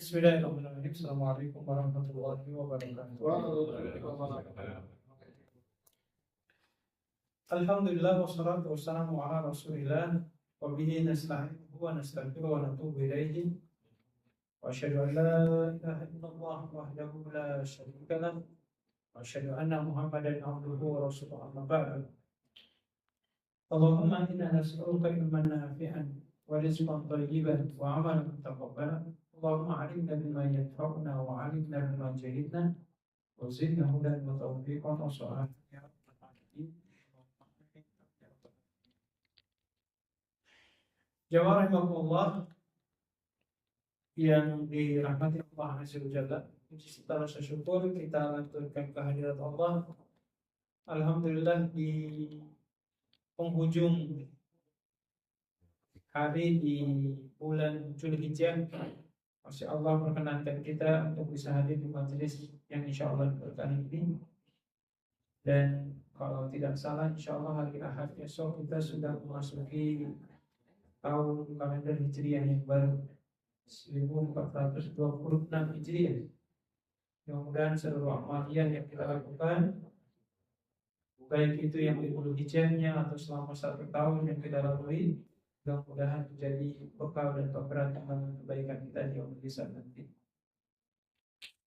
Bismillahirrahmanirrahim. Assalamualaikum warahmatullahi wabarakatuh. Alhamdulillah wassalatu wassalamu ala Rasulillah wa bihi nasta'inuhu wa nastaghfiruhu wa natubu ilaihi wa asyhadu an la ilaha illallah wahdahu la syarika lah wa asyhadu anna Muhammadan abduhu wa rasuluhu amma ba'du. Allahumma inna nas'aluka ilman nafi'an wa rizqan thayyiban wa amalan mutaqabbalan. Allahumma alimna bima yanfa'una wa alimna bima jahilna wa zidna hudan wa tawfiqan wa su'ala ya rabbal alamin. Jamaah rahimahullah yang dirahmati Allah Azza wa Jalla, setelah syukur kita lanturkan kehadirat Allah. Alhamdulillah di penghujung hari di bulan Dzulhijjah, Masya Allah perkenankan kita untuk bisa hadir di majelis yang insya Allah berkah ini. Dan kalau tidak salah insya Allah hari Ahad esok kita sudah memasuki tahun kalender Hijriah yang baru 1426 Hijriah. Mudah-mudahan seluruh amaliyah yang kita lakukan, baik itu yang di bulan Hijriahnya atau selama 1 tahun yang kita lalui, mudah-mudahan menjadi bekal dan pemberantasan kebaikan kita di yaumul hisab nanti.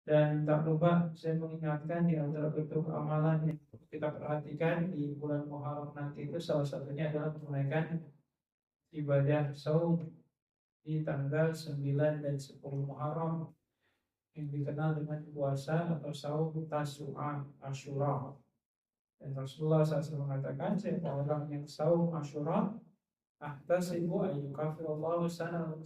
Dan tak lupa saya mengingatkan di antara bentuk amalan yang kita perhatikan di bulan Muharram nanti itu salah satunya adalah menunaikan ibadah saum di tanggal 9 dan 10 Muharram yang dikenal dengan puasa atau saum Tasu'a Asyura. Dan Rasulullah SAW mengatakan, siapa orang yang saum Asyura ahtasibu ayyukafirallahu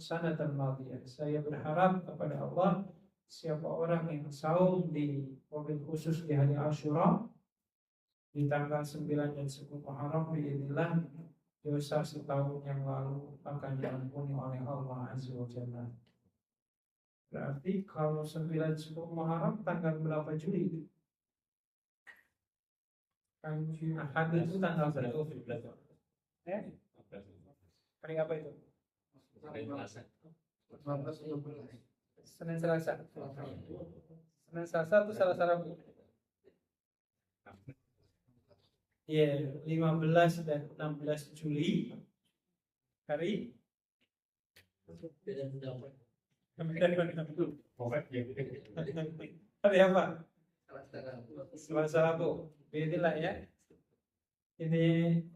sanatan madiyah. Saya berharap kepada Allah, siapa orang yang saum di mobil khusus di hari Asyura di tanggal 9 dan 10 Muharram, biidznillah dosa setahun yang lalu akan diampuni oleh Allah Azza wa Jalla. Berarti kalau 9 10 Muharram tanggal berapa Juli? Ahad itu tanggal berapa? Hari apa itu? Senin Selasa. Senin Selasa itu Selasa Rabu. Iya, 15 dan 16 Juli. Hari hari apa? Selasa Rabu. Begitulah ya. Ini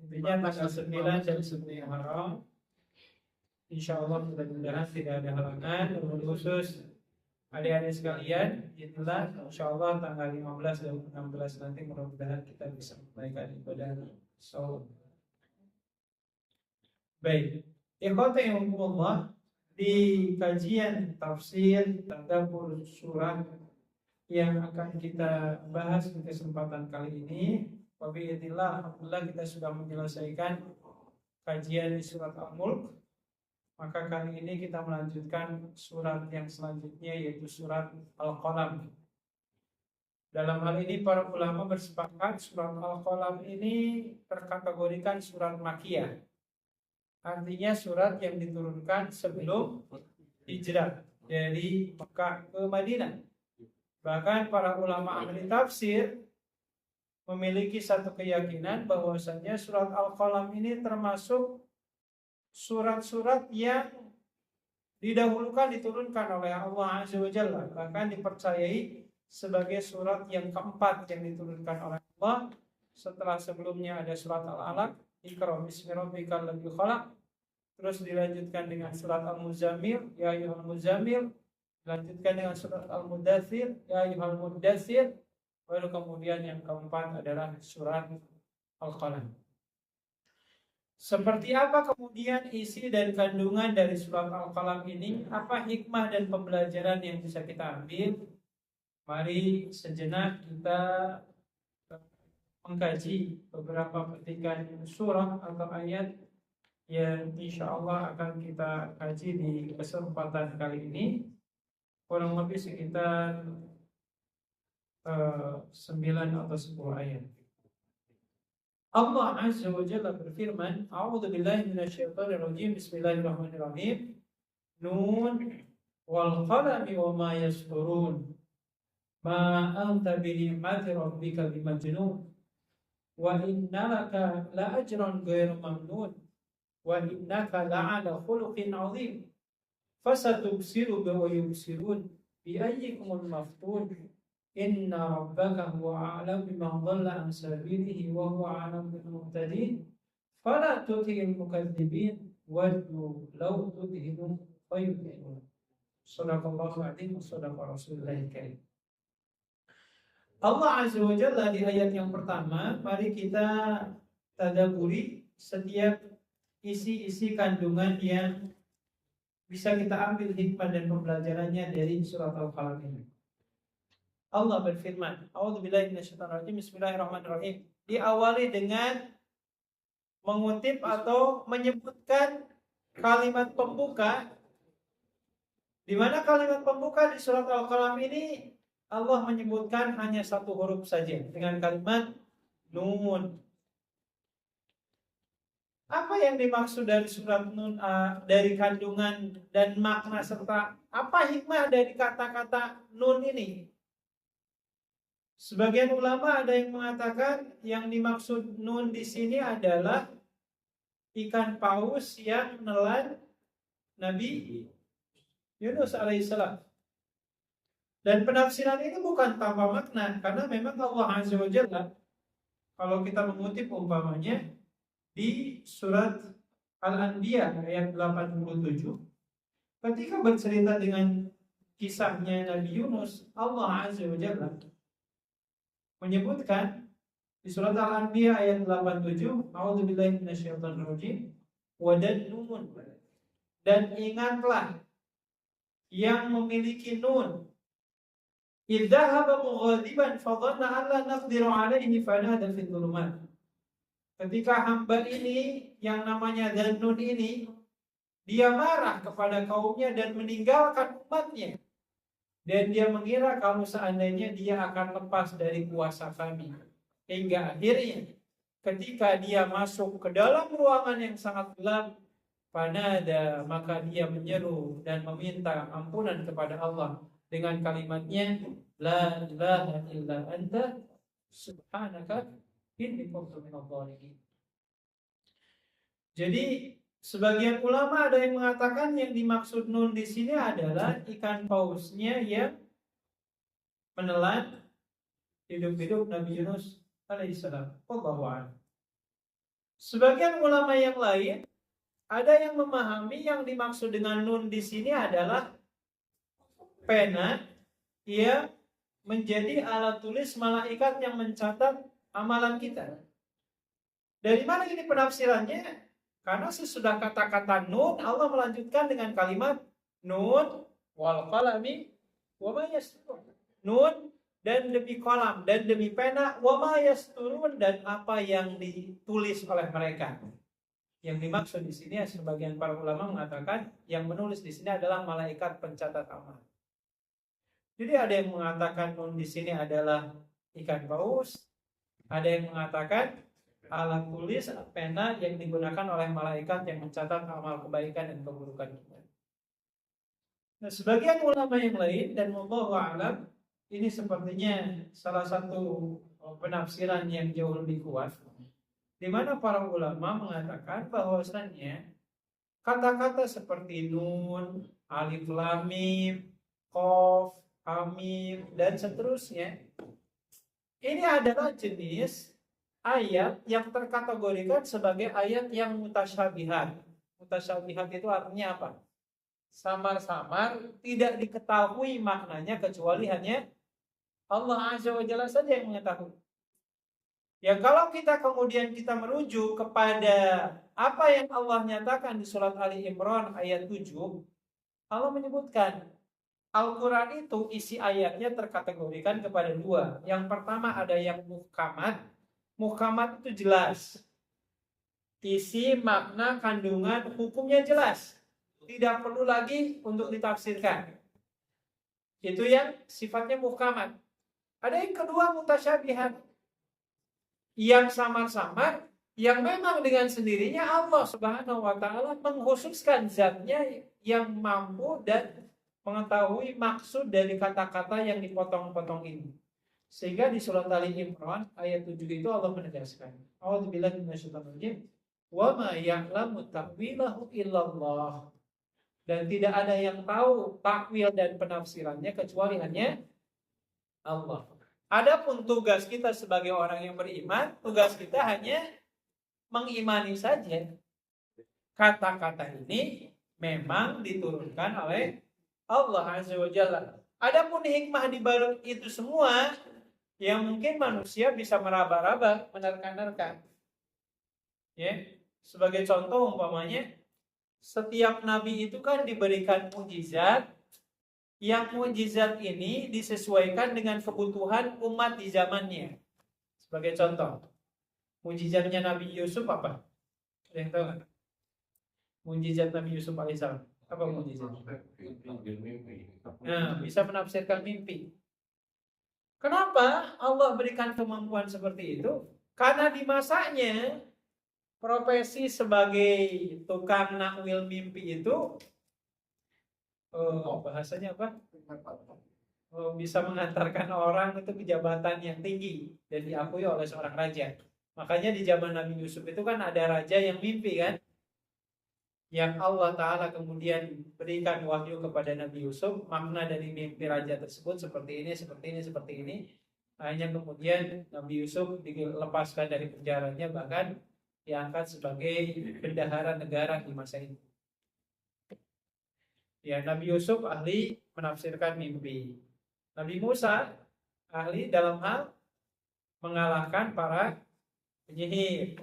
intinya tanggal 9 dan 10 Muharram. Insya Allah mudah-mudahan tidak ada halangan. Khusus adik-adik sekalian, itulah insya Allah tanggal 15 dan 16 nanti mudah-mudahan kita bisa menunaikan ibadah saum. Baik, ikhwati Allah, di kajian tafsir tadabbur surah yang akan kita bahas di kesempatan kali ini, wabi'idillah, alhamdulillah kita sudah menyelesaikan kajian di surat Al-Mulk. Maka kali ini kita melanjutkan surat yang selanjutnya, yaitu surat Al-Qalam. Dalam hal ini para ulama bersepakat surat Al-Qalam ini terkategorikan surat Makkiyah. Artinya surat yang diturunkan sebelum hijrah dari Mekah ke Madinah. Bahkan para ulama ahli tafsir memiliki satu keyakinan bahwasanya surat Al-Qalam ini termasuk surat-surat yang didahulukan diturunkan oleh Allah Azza wa Jalla, bahkan dipercayai sebagai surat yang keempat yang diturunkan oleh Allah setelah sebelumnya ada surat Al-Alaq, Iqra bismi rabbikal ladzi khalaq, terus dilanjutkan dengan surat Al-Muzammil, ya ayyuhal muzammil, dilanjutkan dengan surat Al-Mudaththir, ya ayyuhal mudaththir, lalu kemudian yang keempat adalah surat Al-Qalam. Seperti apa kemudian isi dan kandungan dari surat Al-Qalam ini? Apa hikmah dan pembelajaran yang bisa kita ambil? Mari sejenak kita mengkaji beberapa petikan surah atau ayat yang insya Allah akan kita kaji di kesempatan kali ini. Kurang lebih sekitar 9 atau 10 ayat. Allah Azza wa Jalla berfirman, A'udzu billahi minasyaitonir rajim. Bismillahirrahmanirrahim. Nun wal qalami wa ma yasturun ma anta bi ni'mati rabbika bimajnun wa innaka la ajran ghairu mamnun wa innaka la'ala khuluqin 'azim fasatubsiru wa yubsirun bi ayyikumul maftun inna rabbaka huwa a'lamu biman dhalla an sabilihi wa huwa a'lamu bil muhtadin fala tuti'il mukadzibin waddu law tudhinu fayudhinun. Shadaqallahu adzim wa shadaqa rasulullahil karim. Allah Azza wa Jalla di ayat yang pertama, mari kita tadabburi setiap isi-isi kandungan yang bisa kita ambil hikmah dan pembelajarannya dari surat Al-Qalam ini. Allah berfirman, A'udzubillahi minasyaitonir rajim, Bismillahirrahmanirrahim. Diawali dengan mengutip atau menyebutkan kalimat pembuka, di mana kalimat pembuka di surat Al-Qalam ini Allah menyebutkan hanya satu huruf saja dengan kalimat Nun. Apa yang dimaksud dari surat Nun, dari kandungan dan makna serta apa hikmah dari kata-kata Nun ini? Sebagian ulama ada yang mengatakan yang dimaksud Nun di sini adalah ikan paus yang menelan Nabi Yunus alaihissalam. Dan penafsiran ini bukan tanpa makna, karena memang Allah Azza wa Jalla, kalau kita mengutip umpamanya di surat Al-Anbiya ayat 87, ketika bercerita dengan kisahnya Nabi Yunus, Allah Azza wa Jalla menyebutkan di surat Al-Anbiya ayat 87, A'udzubillahi minasyaitonir rajim, Nun, dan ingatlah yang memiliki Nun, idzahaba mughadiban fadhanna an la naqdiru alaihi fanada fil dhulumat. Ketika hamba ini yang namanya Dzannun ini, dia marah kepada kaumnya dan meninggalkan umatnya, dan dia mengira kalau seandainya dia akan lepas dari kuasa kami. Hingga akhirnya ketika dia masuk ke dalam ruangan yang sangat gelap, fanada, maka dia menyeru dan meminta ampunan kepada Allah dengan kalimatnya, la ilaha illa anta subhanaka inni kuntu minadh dhalimin. Jadi sebagian ulama ada yang mengatakan yang dimaksud Nun di sini adalah ikan pausnya yang menelan hidup-hidup Nabi Yunus alaihissalam. Wallahu a'lam. Sebagian ulama yang lain ada yang memahami yang dimaksud dengan Nun di sini adalah pena yang menjadi alat tulis malaikat yang mencatat amalan kita. Dari mana ini penafsirannya? Karena sesudah kata-kata Nun, Allah melanjutkan dengan kalimat Nun wal qalami wa ma yasturun. Nun dan demi kolam dan demi pena, wa ma yasturun, dan apa yang ditulis oleh mereka. Yang dimaksud di sini sebagian para ulama mengatakan yang menulis di sini adalah malaikat pencatat amal. Jadi ada yang mengatakan Nun di sini adalah ikan paus, ada yang mengatakan alat tulis pena yang digunakan oleh malaikat yang mencatat amal kebaikan dan keburukan kita. Nah, sebagian ulama yang lain dan wallahu a'lam, ini sepertinya salah satu penafsiran yang jauh lebih kuat, di mana para ulama mengatakan bahwasannya kata-kata seperti Nun, Alif Lam Mim, Qaf, Hamim, dan seterusnya, ini adalah jenis ayat yang terkategorikan sebagai ayat yang mutasyabihat. Mutasyabihat itu artinya apa? Samar-samar, tidak diketahui maknanya kecuali hanya Allah Azza wa Jalla saja yang mengetahui. Ya, kalau kita kemudian kita merujuk kepada apa yang Allah nyatakan di surat Ali Imran ayat 7, Allah menyebutkan Al-Quran itu isi ayatnya terkategorikan kepada dua. Yang pertama ada yang muhkamat. Muhkamat itu jelas, isi, makna, kandungan, hukumnya jelas, tidak perlu lagi untuk ditafsirkan. Itu yang sifatnya muhkamat. Ada yang kedua mutasyabihat, yang samar-samar, yang memang dengan sendirinya Allah Subhanahu wa ta'ala mengkhususkan zatnya yang mampu dan mengetahui maksud dari kata-kata yang dipotong-potong ini. Sehingga di surat Ali Imran ayat 7 itu Allah menegaskan, A'udzubillahi minasyaitonir rajim, wa ma ya'lamu ta'wilahu illallah. Dan tidak ada yang tahu takwil dan penafsirannya kecuali hanya Allah. Adapun tugas kita sebagai orang yang beriman, tugas kita hanya mengimani saja. Kata-kata ini memang diturunkan oleh Allah Azza wa Jalla. Adapun hikmah di balik itu semua yang mungkin manusia bisa meraba-raba, menerka-nerka. Ya, sebagai contoh umpamanya setiap nabi itu kan diberikan mukjizat, yang mukjizat ini disesuaikan dengan kebutuhan umat di zamannya. Sebagai contoh, mukjizatnya Nabi Yusuf apa? Ada yang tahu nggak? Mukjizat Nabi Yusuf alaihissalam apa mukjizat? Nah, bisa menafsirkan mimpi. Kenapa Allah berikan kemampuan seperti itu? Karena di masanya profesi sebagai tukang nakwil mimpi itu bahasanya apa? Bisa mengantarkan orang itu ke jabatan yang tinggi dan diakui oleh seorang raja. Makanya di zaman Nabi Yusuf itu kan ada raja yang mimpi kan, yang Allah Ta'ala kemudian berikan wahyu kepada Nabi Yusuf, makna dari mimpi raja tersebut seperti ini, seperti ini, seperti ini. Hanya kemudian Nabi Yusuf dilepaskan dari penjaranya, bahkan diangkat sebagai bendahara negara di masa itu. Ya, Nabi Yusuf ahli menafsirkan mimpi. Nabi Musa ahli dalam hal mengalahkan para penyihir.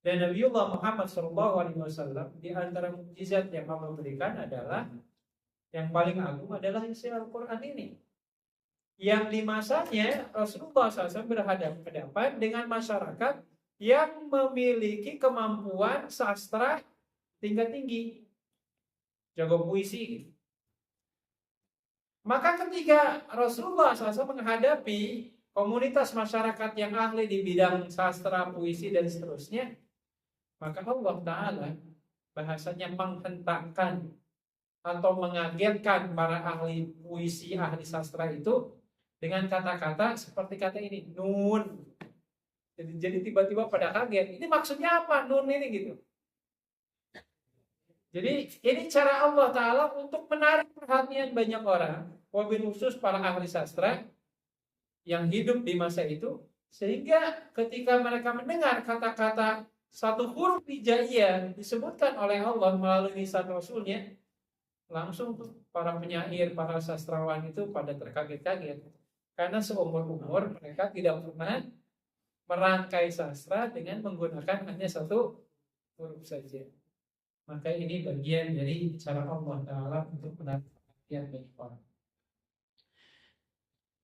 Dan Nabiullah Muhammad SAW di antara mukjizat yang Allah berikan adalah yang paling agung adalah isi Al-Quran ini. Yang di masanya Rasulullah SAW berhadapan dengan masyarakat yang memiliki kemampuan sastra tingkat tinggi, jago puisi. Maka ketika Rasulullah SAW menghadapi komunitas masyarakat yang ahli di bidang sastra, puisi, dan seterusnya, maka Allah Ta'ala bahasanya menghentakkan atau mengagetkan para ahli puisi, ahli sastra itu dengan kata-kata seperti kata ini, nun. Jadi tiba-tiba pada kaget. Ini maksudnya apa nun ini gitu? Jadi ini cara Allah Ta'ala untuk menarik perhatian banyak orang, wabil khusus para ahli sastra yang hidup di masa itu, sehingga ketika mereka mendengar kata-kata satu huruf hijaiyah disebutkan oleh Allah melalui lisan Rasulnya, langsung tuh para penyair, para sastrawan itu pada terkaget-kaget. Karena seumur-umur mereka tidak pernah merangkai sastra dengan menggunakan hanya satu huruf saja. Maka ini bagian dari cara Allah Ta'ala untuk menarik perhatian banyak orang.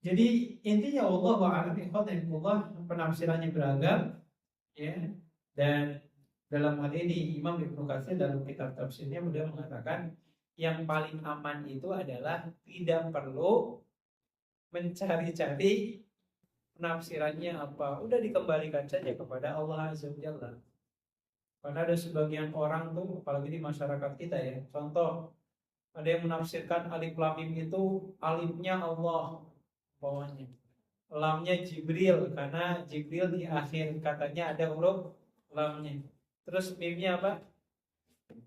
Jadi intinya Allah penafsirannya beragam, ya. Dan dalam hal ini Imam Ibnu Katsir dalam kitab tafsirnya sudah mengatakan yang paling aman itu adalah tidak perlu mencari-cari penafsirannya apa, udah dikembalikan saja kepada Allah Azza wa Jalla. Karena ada sebagian orang tuh, apalagi di masyarakat kita ya, contoh ada yang menafsirkan alif lam mim itu alifnya Allah bawahnya, lamnya Jibril karena Jibril di akhir katanya ada huruf lamnya, terus mimnya apa?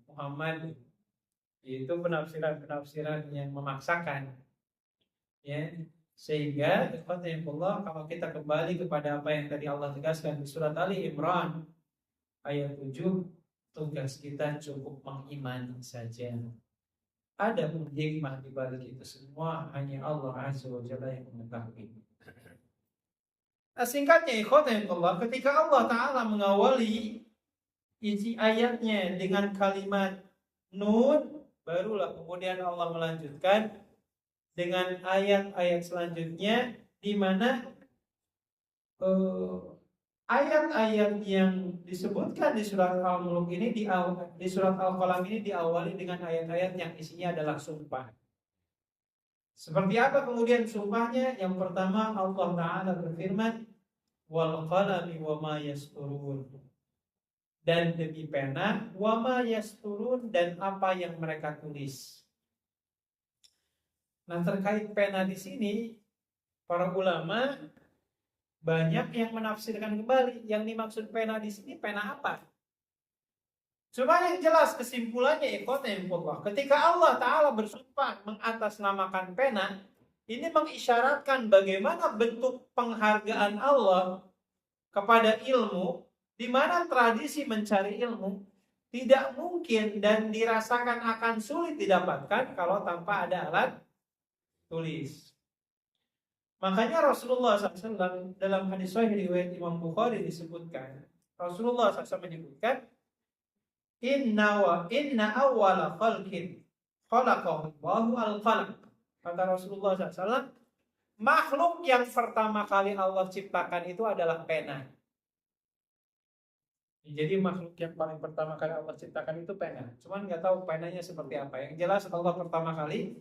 Muhammad. Itu penafsiran yang memaksakan, ya. Sehingga Allah, kalau kita kembali kepada apa yang tadi Allah tegaskan di surat Ali Imran ayat 7, tugas kita cukup mengimani saja. Ada hikmah di balik itu semua hanya Allah Azza wa Jalla yang mengetahui. Singkatnya Allah, ketika Allah Ta'ala mengawali isi ayatnya dengan kalimat nun, barulah kemudian Allah melanjutkan dengan ayat-ayat selanjutnya, di mana ayat-ayat yang disebutkan di surat Al-Mulk ini di surat Al-Qalam ini diawali dengan ayat-ayat yang isinya adalah sumpah. Seperti apa kemudian sumpahnya? Yang pertama Allah Ta'ala berfirman, wal qalami wa ma yasturun. Dan demi pena, wa ma yasturun, dan apa yang mereka tulis. Nah, terkait pena di sini, para ulama banyak yang menafsirkan kembali. Yang dimaksud pena di sini pena apa? Cuma yang jelas kesimpulannya ikhwatullah, ketika Allah Ta'ala bersumpah mengatasnamakan pena, ini mengisyaratkan bagaimana bentuk penghargaan Allah kepada ilmu, di mana tradisi mencari ilmu tidak mungkin dan dirasakan akan sulit didapatkan kalau tanpa ada alat tulis. Makanya Rasulullah SAW dalam hadis sahih riwayat Imam Bukhari disebutkan, Rasulullah SAW menyebutkan, inna awwala khalqin khalaqahu Allahu al-qalam. Kata Rasulullah SAW, makhluk yang pertama kali Allah ciptakan itu adalah pena. Jadi makhluk yang paling pertama kali Allah ciptakan itu pena. Cuman nggak tahu penanya seperti apa. Yang jelas Allah pertama kali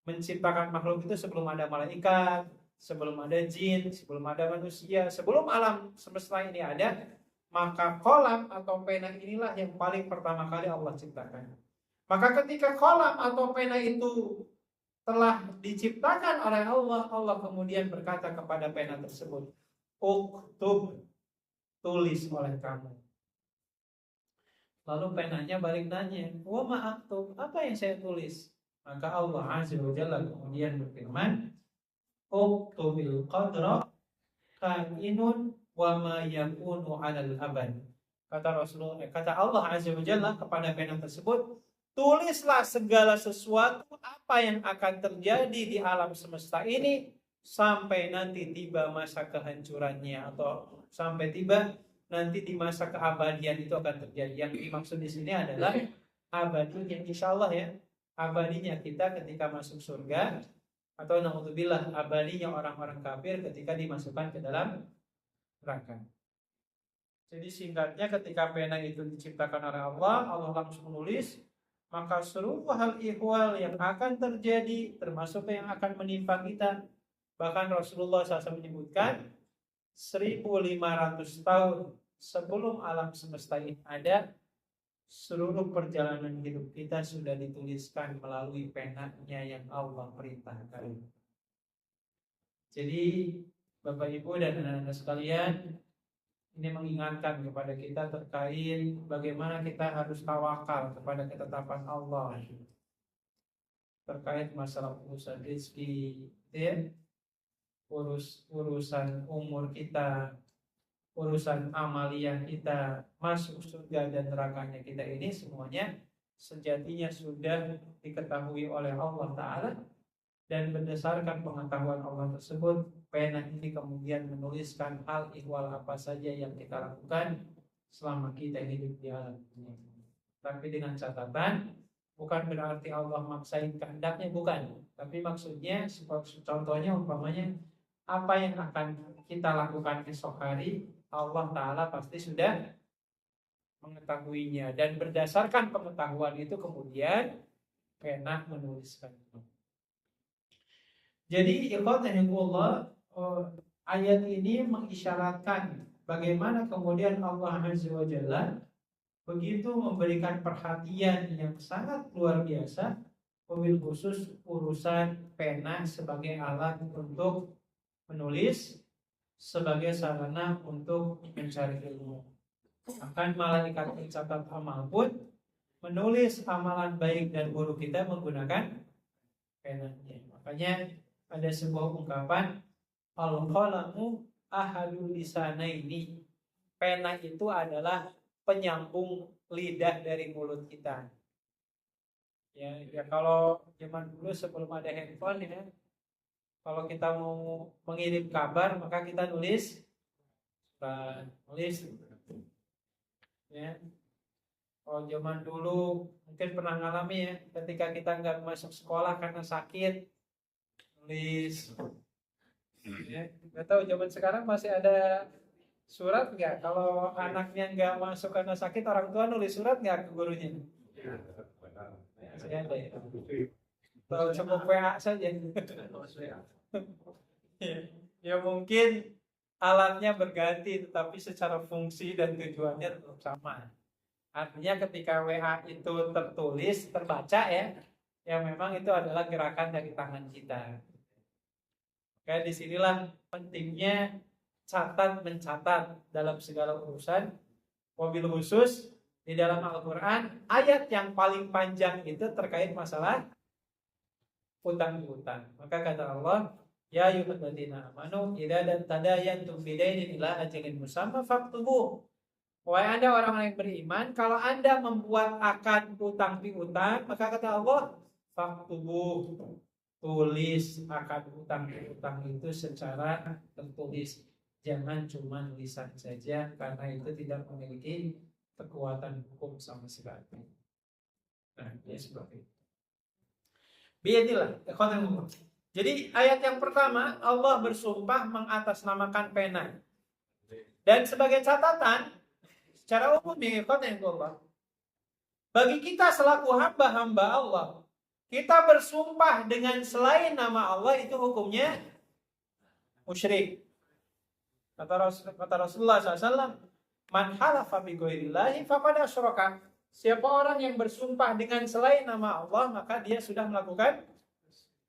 menciptakan makhluk itu sebelum ada malaikat, sebelum ada jin, sebelum ada manusia, sebelum alam semesta ini ada, maka kolam atau pena inilah yang paling pertama kali Allah ciptakan. Maka ketika kolam atau pena itu telah diciptakan oleh Allah, Allah kemudian berkata kepada pena tersebut, uktub, tulis oleh kamu. Lalu penanya balik nanya, wa ma'aktub, apa yang saya tulis? Maka Allah Azza wa Jalla kemudian berfirman, uktubil qadra kainun wa ma yakunu 'alal abad. Kata Allah Azza wa Jalla kepada pena tersebut, tulislah segala sesuatu apa yang akan terjadi di alam semesta ini sampai nanti tiba masa kehancurannya, atau sampai tiba nanti di masa keabadian itu akan terjadi. Yang dimaksud di sini adalah abadinya, insyaallah ya, abadinya kita ketika masuk surga, atau naudzubillah abadinya orang-orang kafir ketika dimasukkan ke dalam neraka. Jadi singkatnya, ketika pena itu diciptakan oleh Allah, Allah langsung menulis, maka seluruh hal ihwal yang akan terjadi, termasuk yang akan menimpa kita. Bahkan Rasulullah SAW menyebutkan 1500 tahun sebelum alam semesta ini ada, seluruh perjalanan hidup kita sudah dituliskan melalui penanya yang Allah perintahkan. Jadi Bapak Ibu dan anak-anak sekalian, ini mengingatkan kepada kita terkait bagaimana kita harus tawakal kepada ketetapan Allah terkait masalah urusan rezeki, ya, urusan umur kita, urusan amaliyah kita, masuk surga dan nerakanya kita, ini semuanya sejatinya sudah diketahui oleh Allah Ta'ala. Dan berdasarkan pengetahuan Allah tersebut, pena ini kemudian menuliskan hal ihwal apa saja yang kita lakukan selama kita hidup di alam ini. Tapi dengan catatan, bukan berarti Allah maksain kehendaknya, bukan. Tapi maksudnya, contohnya umpamanya, apa yang akan kita lakukan esok hari, Allah Ta'ala pasti sudah mengetahuinya. Dan berdasarkan pengetahuan itu kemudian pena menuliskan. Jadi ikhwatullah, ayat ini mengisyaratkan bagaimana kemudian Allah Azza wa Jalla begitu memberikan perhatian yang sangat luar biasa, wabil khusus urusan pena sebagai alat untuk menulis, sebagai sarana untuk mencari ilmu. Akan malaikat pencatat amal pun menulis amalan baik dan buruk kita menggunakan penanya. Makanya ada sebuah ungkapan, al-qalamu ahadul lisanaini. Pena itu adalah penyambung lidah dari mulut kita. Ya kalau zaman dulu sebelum ada handphone ya, kalau kita mau mengirim kabar maka kita nulis. Ya. Kalau zaman dulu mungkin pernah ngalami ya, ketika kita nggak masuk sekolah karena sakit, nulis. Ya, nggak tahu zaman sekarang masih ada surat nggak? Kalau anaknya nggak masuk karena sakit, orang tua nulis surat nggak ke gurunya? Masih ada ya. Kalau cukup WA saja. Ya mungkin alatnya berganti, tetapi secara fungsi dan tujuannya tetap sama. Artinya ketika WA itu tertulis, terbaca ya, yang memang itu adalah gerakan dari tangan kita. Kayak disinilah pentingnya mencatat dalam segala urusan. Wabil khusus di dalam Al-Quran, ayat yang paling panjang itu terkait masalah utang piutang. Maka kata Allah, ya ayyuhalladzina amanu idza tadayantum bidainin ila ajalin musamma faktubuh. Wahai Anda orang-orang yang beriman, kalau Anda membuat akad utang piutang, maka kata Allah, faktubuh, tulis akad utang piutang itu secara tertulis. Jangan cuma lisan saja, karena itu tidak memiliki kekuatan hukum sama sekali. Nah, ya seperti itu. Biadilah, jadi ayat yang pertama, Allah bersumpah mengatasnamakan pena. Dan sebagai catatan, secara umum Allah, bagi kita selaku hamba-hamba Allah, kita bersumpah dengan selain nama Allah itu hukumnya musyrik. Kata Rasulullah SAW, man halafa bi ghairillahi faqad asyraka. Siapa orang yang bersumpah dengan selain nama Allah, maka dia sudah melakukan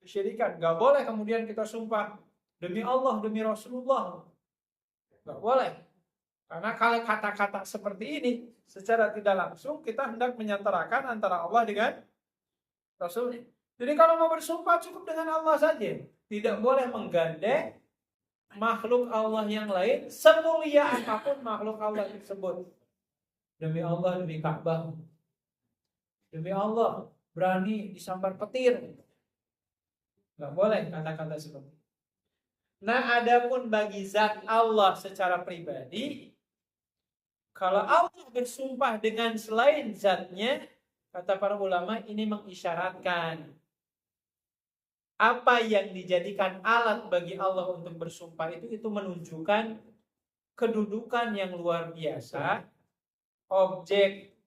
kesyirikan. Gak boleh kemudian kita sumpah demi Allah, demi Rasulullah. Gak boleh. Karena kalau kata-kata seperti ini, secara tidak langsung kita hendak menyantarakan antara Allah dengan Rasulnya. Jadi kalau mau bersumpah cukup dengan Allah saja. Tidak boleh menggandeng makhluk Allah yang lain, semulia apapun makhluk Allah tersebut. Demi Allah, demi Ka'bah. Demi Allah, berani disambar petir. Gak boleh kata-kata seperti itu. Nah, adapun bagi zat Allah secara pribadi, kalau Allah bersumpah dengan selain zatnya, kata para ulama, ini mengisyaratkan apa yang dijadikan alat bagi Allah untuk bersumpah itu menunjukkan kedudukan yang luar biasa objek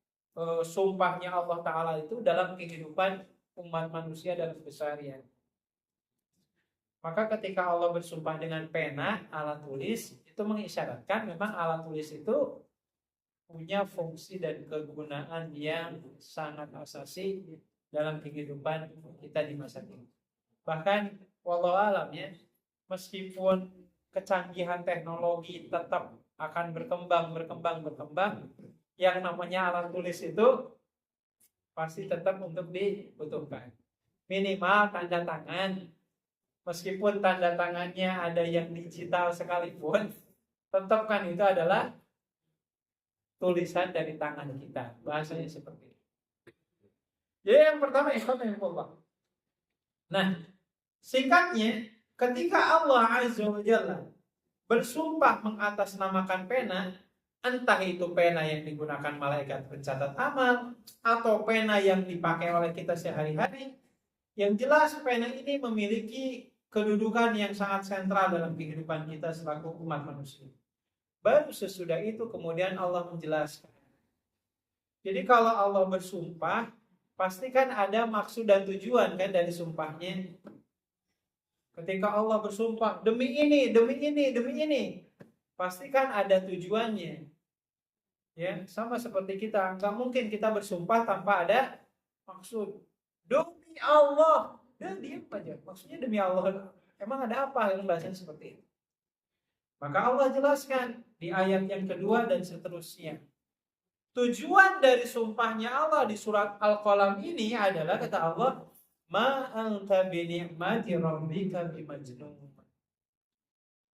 sumpahnya Allah Ta'ala itu dalam kehidupan umat manusia dalam keseharian. Maka ketika Allah bersumpah dengan pena, alat tulis, itu mengisyaratkan memang alat tulis itu punya fungsi dan kegunaan yang sangat asasi dalam kehidupan kita di masa ini. Bahkan wallahu alam ya, meskipun kecanggihan teknologi tetap akan berkembang, yang namanya alat tulis itu pasti tetap untuk dibutuhkan. Minimal tanda tangan, meskipun tanda tangannya ada yang digital sekalipun, tetap kan itu adalah tulisan dari tangan kita. Bahasanya seperti itu. Jadi yang pertama ikhwanullah. Nah, singkatnya, ketika Allah Azza wa Jalla bersumpah mengatasnamakan pena, entah itu pena yang digunakan malaikat pencatat amal atau pena yang dipakai oleh kita sehari-hari, yang jelas pena ini memiliki kedudukan yang sangat sentral dalam kehidupan kita selaku umat manusia. Baru sesudah itu kemudian Allah menjelaskan. Jadi kalau Allah bersumpah, pastikan ada maksud dan tujuan kan dari sumpahnya. Ketika Allah bersumpah demi ini, pastikan ada tujuannya. Ya, sama seperti kita, nggak mungkin kita bersumpah tanpa ada maksud. Demi Allah, diam aja. Maksudnya demi Allah. Emang ada apa yang bahasanya seperti itu? Maka Allah jelaskan di ayat yang kedua dan seterusnya. Tujuan dari sumpahnya Allah di surat Al-Qalam ini adalah kata Allah, ma anta bi ni'mati rabbika bimajnun.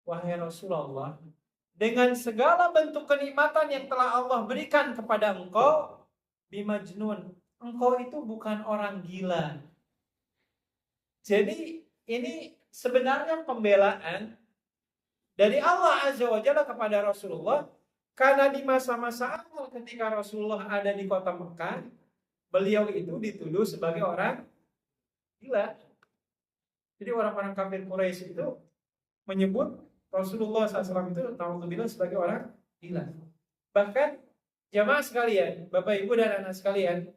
Wahai Rasulullah, dengan segala bentuk kenikmatan yang telah Allah berikan kepada engkau, bimajnun, engkau itu bukan orang gila. Jadi ini sebenarnya pembelaan dari Allah Azza wa Jalla kepada Rasulullah, karena di masa-masa awal ketika Rasulullah ada di kota Mekah, beliau itu dituduh sebagai orang gila. Jadi orang-orang kafir Quraisy itu menyebut Rasulullah SAW itu ta'udzubillah sebagai orang gila. Bahkan jamaah sekalian, Bapak Ibu dan anak sekalian,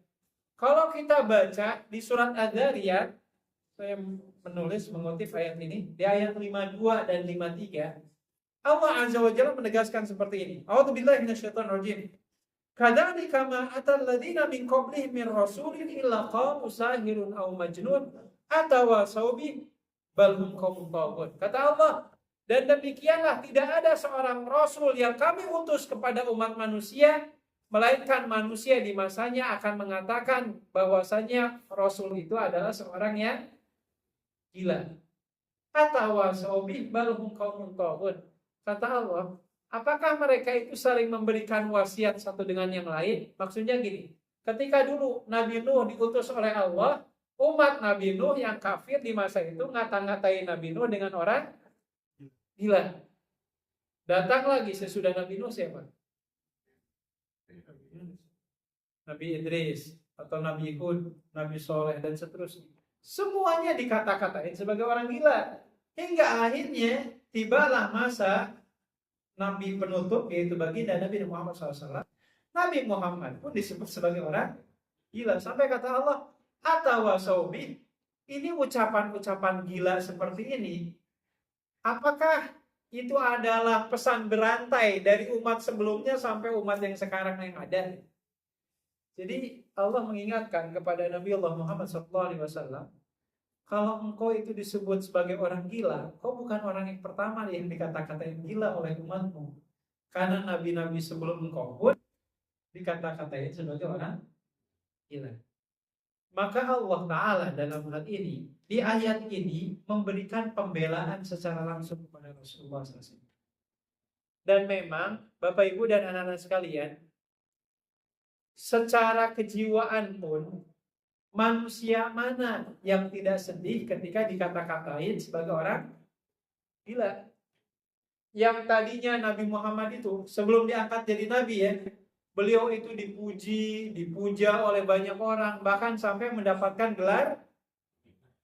kalau kita baca di surat Ad-Dzariyat, saya mengutip ayat ini, di ayat 52 dan 53, Allah Azza wa Jalla menegaskan seperti ini. A'udzubillahi minasyaitonir rajim. Kadzalika ma atal ladzina min qablihim min rasulin illa qalu sahirun aw majnun atawasaw bi bal hum qaumun taghun. Kata Allah, dan demikianlah tidak ada seorang rasul yang kami utus kepada umat manusia, melainkan manusia di masanya akan mengatakan bahwasanya rasul itu adalah seorang yang gila. Atawasaw bi bal hum qaumun taghun. Kata Allah, apakah mereka itu saling memberikan wasiat satu dengan yang lain? Maksudnya gini, ketika dulu Nabi Nuh diutus oleh Allah, umat Nabi Nuh yang kafir di masa itu ngata-ngatain Nabi Nuh dengan orang gila. Datang lagi sesudah Nabi Nuh siapa? Nabi Idris atau Nabi Hud, Nabi Soleh dan seterusnya. Semuanya dikata-katain sebagai orang gila. Hingga akhirnya tibalah masa Nabi penutup, yaitu baginda Nabi Muhammad SAW. Nabi Muhammad pun disebut sebagai orang gila. Sampai kata Allah, atawasaubi, ini ucapan-ucapan gila seperti ini, apakah itu adalah pesan berantai dari umat sebelumnya sampai umat yang sekarang yang ada? Jadi Allah mengingatkan kepada Nabi Allah Muhammad SAW, kalau engkau itu disebut sebagai orang gila, kau bukan orang yang pertama yang dikata-katain gila oleh umatmu. Karena nabi-nabi sebelum engkau pun dikata-katain sebagai orang gila. Maka Allah Ta'ala dalam hal ini, di ayat ini memberikan pembelaan secara langsung kepada Rasulullah SAW. Dan memang Bapak Ibu dan anak-anak sekalian, secara kejiwaan pun, manusia mana yang tidak sedih ketika dikata-katain sebagai orang gila? Yang tadinya Nabi Muhammad itu sebelum diangkat jadi nabi ya, beliau itu dipuji, dipuja oleh banyak orang, bahkan sampai mendapatkan gelar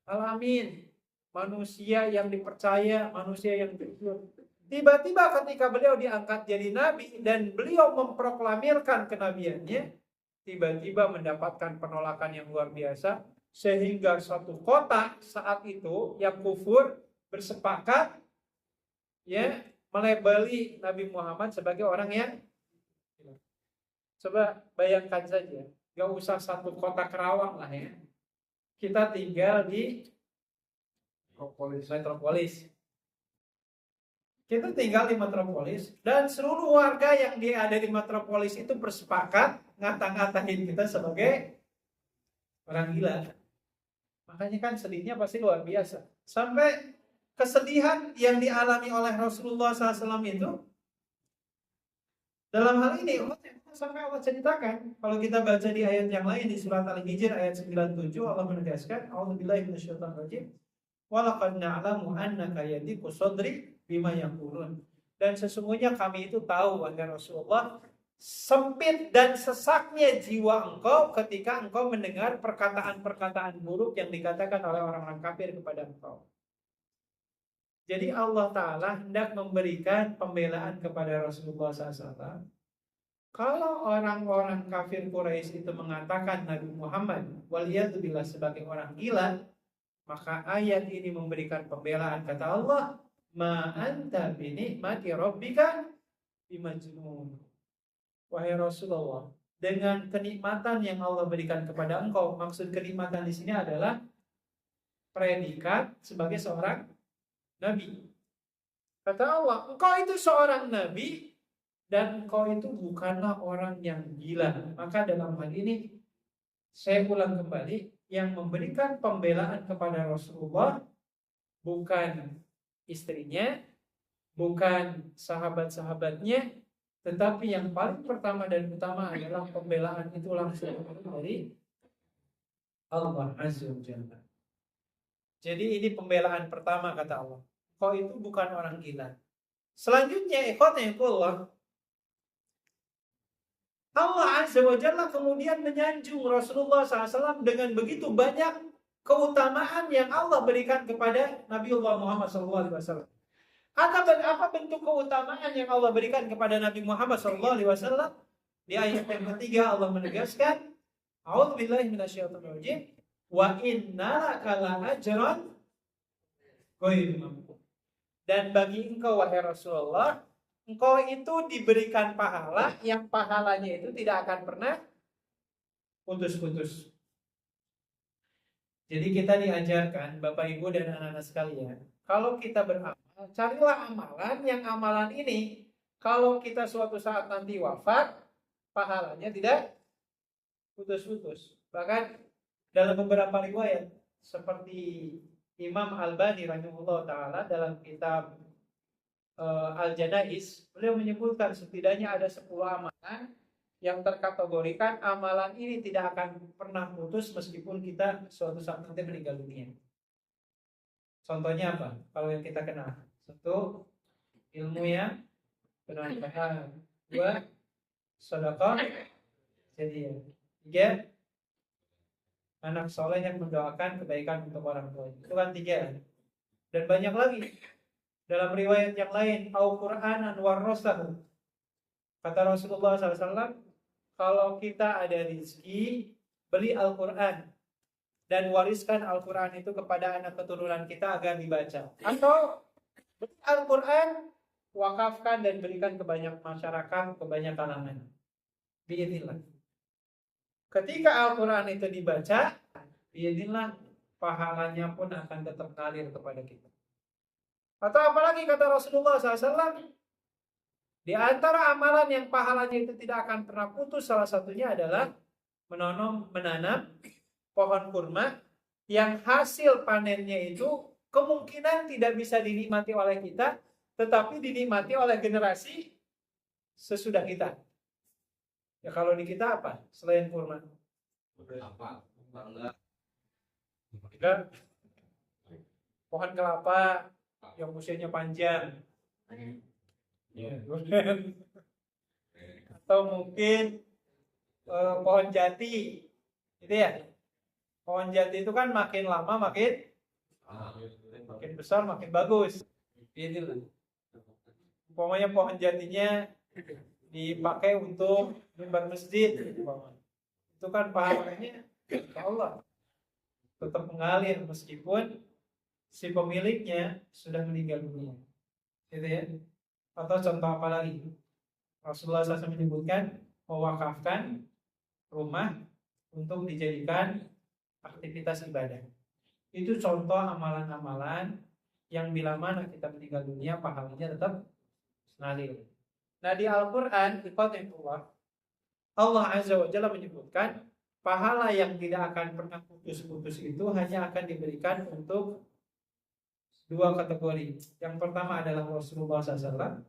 Al-Amin, manusia yang dipercaya, manusia yang jujur. Tiba-tiba ketika beliau diangkat jadi nabi dan beliau memproklamirkan kenabiannya, tiba-tiba mendapatkan penolakan yang luar biasa, sehingga suatu kota saat itu yang kufur bersepakat ya melabeli Nabi Muhammad sebagai orang yang, coba bayangkan saja, gak usah satu kota Kerawang lah ya, kita tinggal di metropolis. Kita tinggal di metropolis dan seluruh warga yang ada di metropolis itu bersepakat ngata-ngatain kita sebagai orang gila. Makanya kan sedihnya pasti luar biasa. Sampai kesedihan yang dialami oleh Rasulullah SAW itu, dalam hal ini sampai Allah ceritakan, kalau kita baca di ayat yang lain di surat Al-Hijr ayat 97, Allah menegaskan, A'udzubillahi minasyaitonirrajim, walaqad na'lamu annaka yadhiqu sadri bima yaqulun. Dan sesungguhnya kami itu tahu, wahai Rasulullah, sempit dan sesaknya jiwa engkau ketika engkau mendengar perkataan-perkataan buruk yang dikatakan oleh orang-orang kafir kepada engkau. Jadi Allah Ta'ala hendak memberikan pembelaan kepada Rasulullah SAW. Kalau orang-orang kafir Quraisy itu mengatakan Nabi Muhammad waliyadzubillah sebagai orang gila, maka ayat ini memberikan pembelaan. Kata Allah, ma anta bi ni'mati rabbika bimajnun. Wahai Rasulullah, dengan kenikmatan yang Allah berikan kepada engkau, maksud kenikmatan di sini adalah predikat sebagai seorang nabi. Kata Allah, engkau itu seorang nabi dan engkau itu bukanlah orang yang gila. Maka dalam hal ini saya ulang kembali, yang memberikan pembelaan kepada Rasulullah bukan istrinya, bukan sahabat-sahabatnya, tetapi yang paling pertama dan utama adalah pembelaan itu langsung dari Allah Azza wa Jalla. Jadi ini pembelaan pertama, kata Allah, kau itu bukan orang gila. Selanjutnya ikhwatullah, Allah Azza wa Jalla kemudian menyanjung Rasulullah SAW dengan begitu banyak keutamaan yang Allah berikan kepada Nabiullah Muhammad SAW. Apa bentuk keutamaan yang Allah berikan kepada Nabi Muhammad SAW? Di ayat yang ketiga Allah menegaskan, A'udzubillahi minasyaitonirrajim, wa innalaka la'ajran ghairu mamnun. Dan bagi engkau wahai Rasulullah engkau itu diberikan pahala yang pahalanya itu tidak akan pernah putus-putus. Jadi kita diajarkan, Bapak Ibu dan anak-anak sekalian, kalau kita beramal, carilah amalan yang amalan ini kalau kita suatu saat nanti wafat, pahalanya tidak putus-putus. Bahkan dalam beberapa riwayat seperti Imam Al-Bani rahimahullah taala dalam kitab Al-Janaiz, beliau menyebutkan setidaknya ada 10 amalan yang terkategorikan amalan ini tidak akan pernah putus meskipun kita suatu saat nanti meninggal dunia. Contohnya apa? Kalau yang kita kenal, satu, ilmu yang bermanfaat. Dua, sedekah jadiah. Tiga, anak soleh yang mendoakan kebaikan untuk orang tua. Itu kan 3. Dan banyak lagi. Dalam riwayat yang lain, Al-Qur'anan warrasahu. Kata Rasulullah SAW, kalau kita ada rezeki, beli Al-Quran dan wariskan Al-Quran itu kepada anak keturunan kita agar dibaca. Atau beli Al-Quran, wakafkan dan berikan ke banyak masyarakat, ke banyak kalangan. Biidznillah. Ketika Al-Quran itu dibaca, biidznillah pahalanya pun akan tetap ngalir kepada kita. Atau apalagi kata Rasulullah SAW, di antara amalan yang pahalanya itu tidak akan pernah putus, salah satunya adalah menanam pohon kurma yang hasil panennya itu kemungkinan tidak bisa dinikmati oleh kita, tetapi dinikmati oleh generasi sesudah kita. Ya kalau di kita apa selain kurma? Kita pohon kelapa yang usianya panjang. Atau mungkin pohon jati, gitu ya. Pohon jati itu kan makin lama makin besar, makin bagus. Inilah. Umpamanya pohon jatinya dipakai untuk mimbar masjid, itu kan pahalanya Allah tetap mengalir meskipun si pemiliknya sudah meninggal dunia, gitu ya. Atau contoh apa lagi? Rasulullah SAW menyebutkan mewakafkan rumah untuk dijadikan aktivitas ibadah. Itu contoh amalan-amalan yang bila mana kita meninggal dunia pahalanya tetap ngalir. Nah di Al-Quran, Allah Azza wa Jalla menyebutkan pahala yang tidak akan pernah putus-putus itu hanya akan diberikan untuk 2 kategori. Yang pertama adalah Rasulullah SAW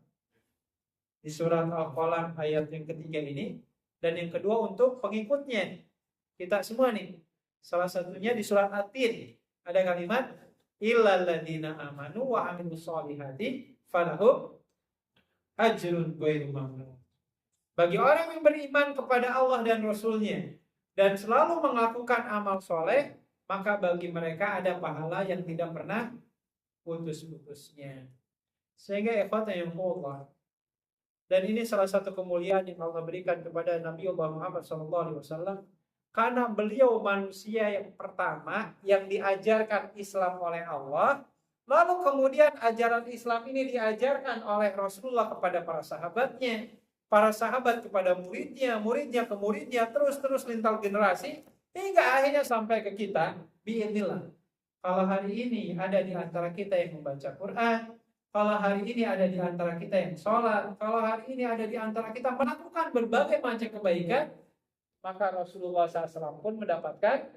di surat Al-Qalam ayat yang ketiga ini, dan yang kedua untuk pengikutnya kita semua nih. Salah satunya di surat At-Tin ada kalimat illal ladzina amanu wa amilus solihati falahum ajrun ghairu mamnun. Bagi orang yang beriman kepada Allah dan Rasulnya dan selalu melakukan amal soleh, maka bagi mereka ada pahala yang tidak pernah putus-putusnya. Sehingga ikhwatayumullah, dan ini salah satu kemuliaan yang Allah berikan kepada Nabi Muhammad SAW, karena beliau manusia yang pertama yang diajarkan Islam oleh Allah, lalu kemudian ajaran Islam ini diajarkan oleh Rasulullah kepada para sahabatnya, para sahabat kepada muridnya, muridnya ke muridnya, terus lintas generasi, hingga akhirnya sampai ke kita. Biidznillah. Kalau hari ini ada di antara kita yang membaca Quran, kalau hari ini ada di antara kita yang sholat, kalau hari ini ada di antara kita melakukan berbagai macam kebaikan, maka Rasulullah SAW pun mendapatkan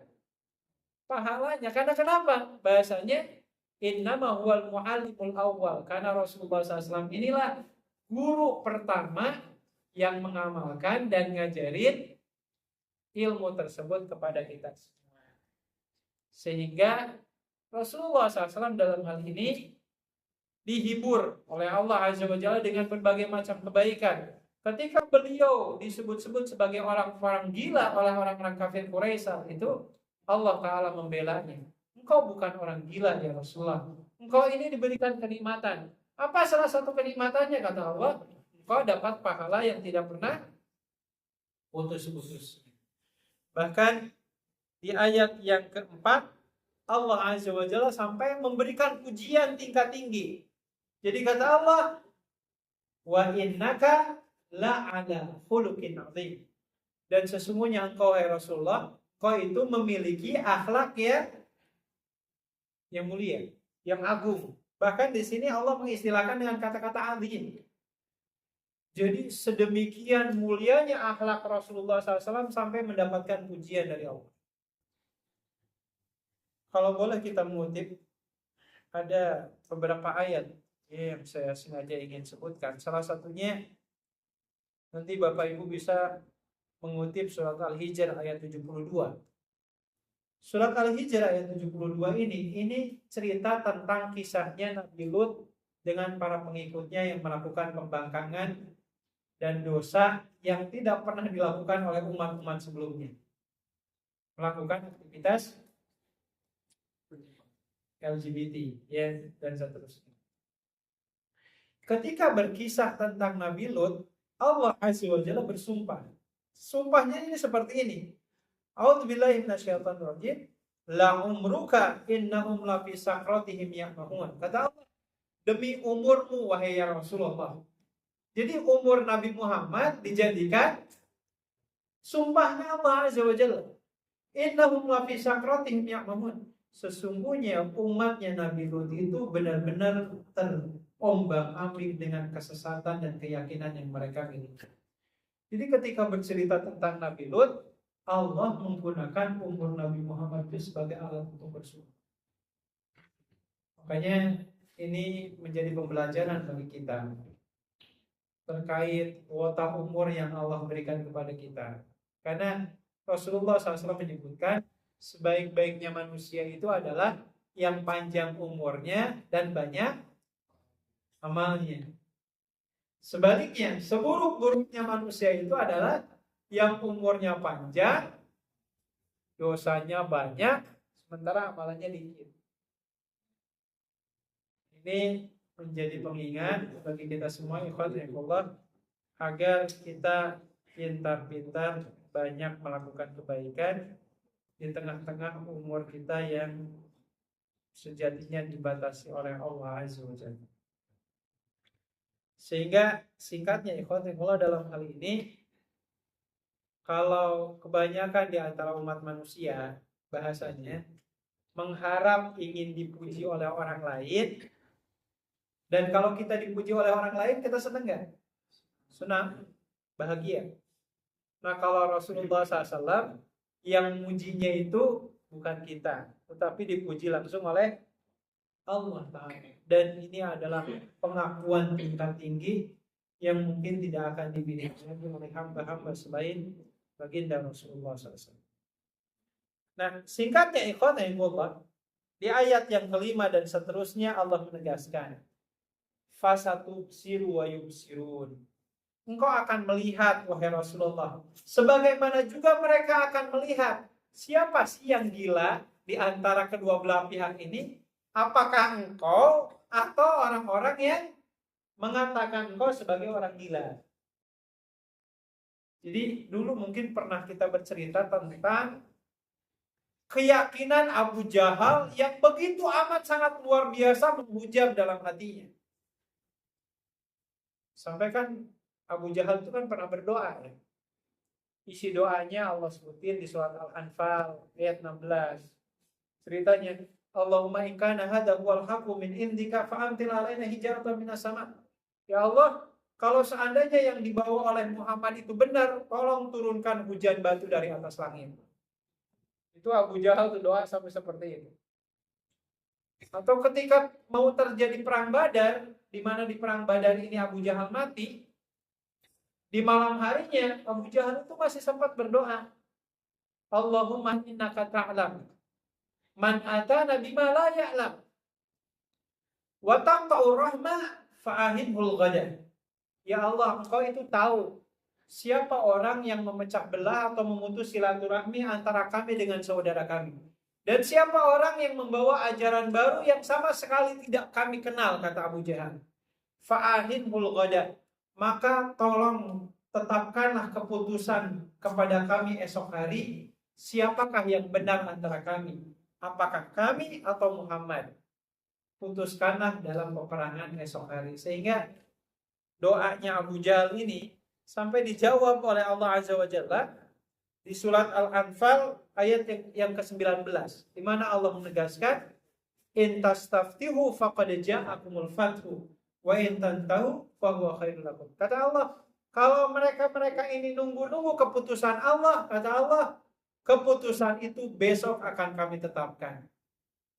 pahalanya. Karena kenapa? Bahasanya innama huwal mu'allimul awwal. Karena Rasulullah SAW inilah guru pertama yang mengamalkan dan ngajarin ilmu tersebut kepada kita semua. Sehingga Rasulullah SAW dalam hal ini dihibur oleh Allah Azza wa Jalla dengan berbagai macam kebaikan. Ketika beliau disebut-sebut sebagai orang-orang gila oleh orang-orang kafir Quraisy itu, Allah Ta'ala membelanya. Engkau bukan orang gila ya Rasulullah. Engkau ini diberikan kenikmatan. Apa salah satu kenikmatannya kata Allah? Engkau dapat pahala yang tidak pernah putus-putus. Bahkan di ayat yang keempat, Allah Azza wa Jalla sampai memberikan pujian tingkat tinggi. Jadi kata Allah, Wa innaka la'ala khuluqin 'adzim. Dan sesungguhnya engkau hai Rasulullah, engkau itu memiliki akhlak yang mulia, yang agung. Bahkan di sini Allah mengistilahkan dengan kata-kata azim. Jadi sedemikian mulianya akhlak Rasulullah SAW sampai mendapatkan pujian dari Allah. Kalau boleh kita mengutip, ada beberapa ayat yang saya sengaja ingin sebutkan. Salah satunya, nanti Bapak Ibu bisa mengutip surat Al-Hijr ayat 72. Surat Al-Hijr ayat 72 ini cerita tentang kisahnya Nabi Lut dengan para pengikutnya yang melakukan pembangkangan dan dosa yang tidak pernah dilakukan oleh umat-umat sebelumnya. Melakukan aktivitas LGBT ya, dan seterusnya. Ketika berkisah tentang Nabi Lut, Allah Azza wa Jalla bersumpah. Sumpahnya ini seperti ini. A'udzubillahi minasyaitonir rajim. La umruka innahum la fi sakratihim ya'mahun. Kata Allah, demi umurmu wahai ya Rasulullah. Jadi umur Nabi Muhammad dijadikan sumpahnya Allah Azza wa Jalla. Innahum la fi sakratihim ya'mahun. Sesungguhnya umatnya Nabi Lut itu benar-benar terombang-ambing dengan kesesatan dan keyakinan yang mereka miliki. Jadi ketika bercerita tentang Nabi Lut, Allah menggunakan umur Nabi Muhammad itu sebagai alat untuk bersumpah. Makanya ini menjadi pembelajaran bagi kita terkait kuota umur yang Allah berikan kepada kita. Karena Rasulullah SAW menyebutkan sebaik-baiknya manusia itu adalah yang panjang umurnya dan banyak amalnya. Sebaliknya, seburuk-buruknya manusia itu adalah yang umurnya panjang, dosanya banyak, sementara amalannya dikit. Ini menjadi pengingat bagi kita semua, ikhwan agar kita pintar-pintar banyak melakukan kebaikan di tengah-tengah umur kita yang sejatinya dibatasi oleh Allah Azza wa Jalla. Sehingga singkatnya ikhwan dalam hal ini, kalau kebanyakan di antara umat manusia bahasanya mengharap ingin dipuji oleh orang lain, dan kalau kita dipuji oleh orang lain kita senang nggak? Senang, bahagia. Nah kalau Rasulullah SAW yang mujinya itu bukan kita, tetapi dipuji langsung oleh Allah Ta'ala. Dan ini adalah pengakuan tingkat tinggi yang mungkin tidak akan dimiliki oleh hamba-hamba selain baginda Rasulullah SAW. Nah singkatnya ikhwanahullah, di ayat yang kelima dan seterusnya Allah menegaskan, fasatubsiru wa yubsirun. Engkau akan melihat wahai Rasulullah, sebagaimana juga mereka akan melihat siapa sih yang gila di antara kedua belah pihak ini. Apakah engkau atau orang-orang yang mengatakan engkau sebagai orang gila. Jadi dulu mungkin pernah kita bercerita tentang keyakinan Abu Jahal yang begitu amat sangat luar biasa menghujam dalam hatinya. Sampai kan Abu Jahal itu kan pernah berdoa ya. Isi doanya Allah sebutin di surat Al-Anfal ayat 16. Ceritanya, Allahumma in kana hadha huwal haqqu min indika fa'amtil alaina hijaratan minas sama. Ya Allah, kalau seandainya yang dibawa oleh Muhammad itu benar, tolong turunkan hujan batu dari atas langit. Itu Abu Jahal tuh doa sampai seperti itu. Atau ketika mau terjadi perang Badar, di mana di perang Badar ini Abu Jahal mati, di malam harinya Abu Jahal itu masih sempat berdoa, Allahumma innaka ta'lam man atana bima la ya'lam wa taqta'ur rahmah fa'ahidhul ghadah. Ya Allah, engkau itu tahu siapa orang yang memecah belah atau memutus silaturahmi antara kami dengan saudara kami. Dan siapa orang yang membawa ajaran baru yang sama sekali tidak kami kenal, kata Abu Jahal. Fa'ahidhul ghadah. Maka tolong tetapkanlah keputusan kepada kami esok hari, siapakah yang benar antara kami, apakah kami atau Muhammad. Putuskanlah dalam peperangan esok hari. Sehingga doanya Abu Jahal ini sampai dijawab oleh Allah Azza wa Jalla di surat Al-Anfal ayat yang ke-19, di mana Allah menegaskan in tastaftihu faqad ja'akumul fathu wa in tantahu fahuwa khairul lakum. Kata Allah, kalau mereka ini nunggu-nunggu keputusan Allah, kata Allah, keputusan itu besok akan kami tetapkan.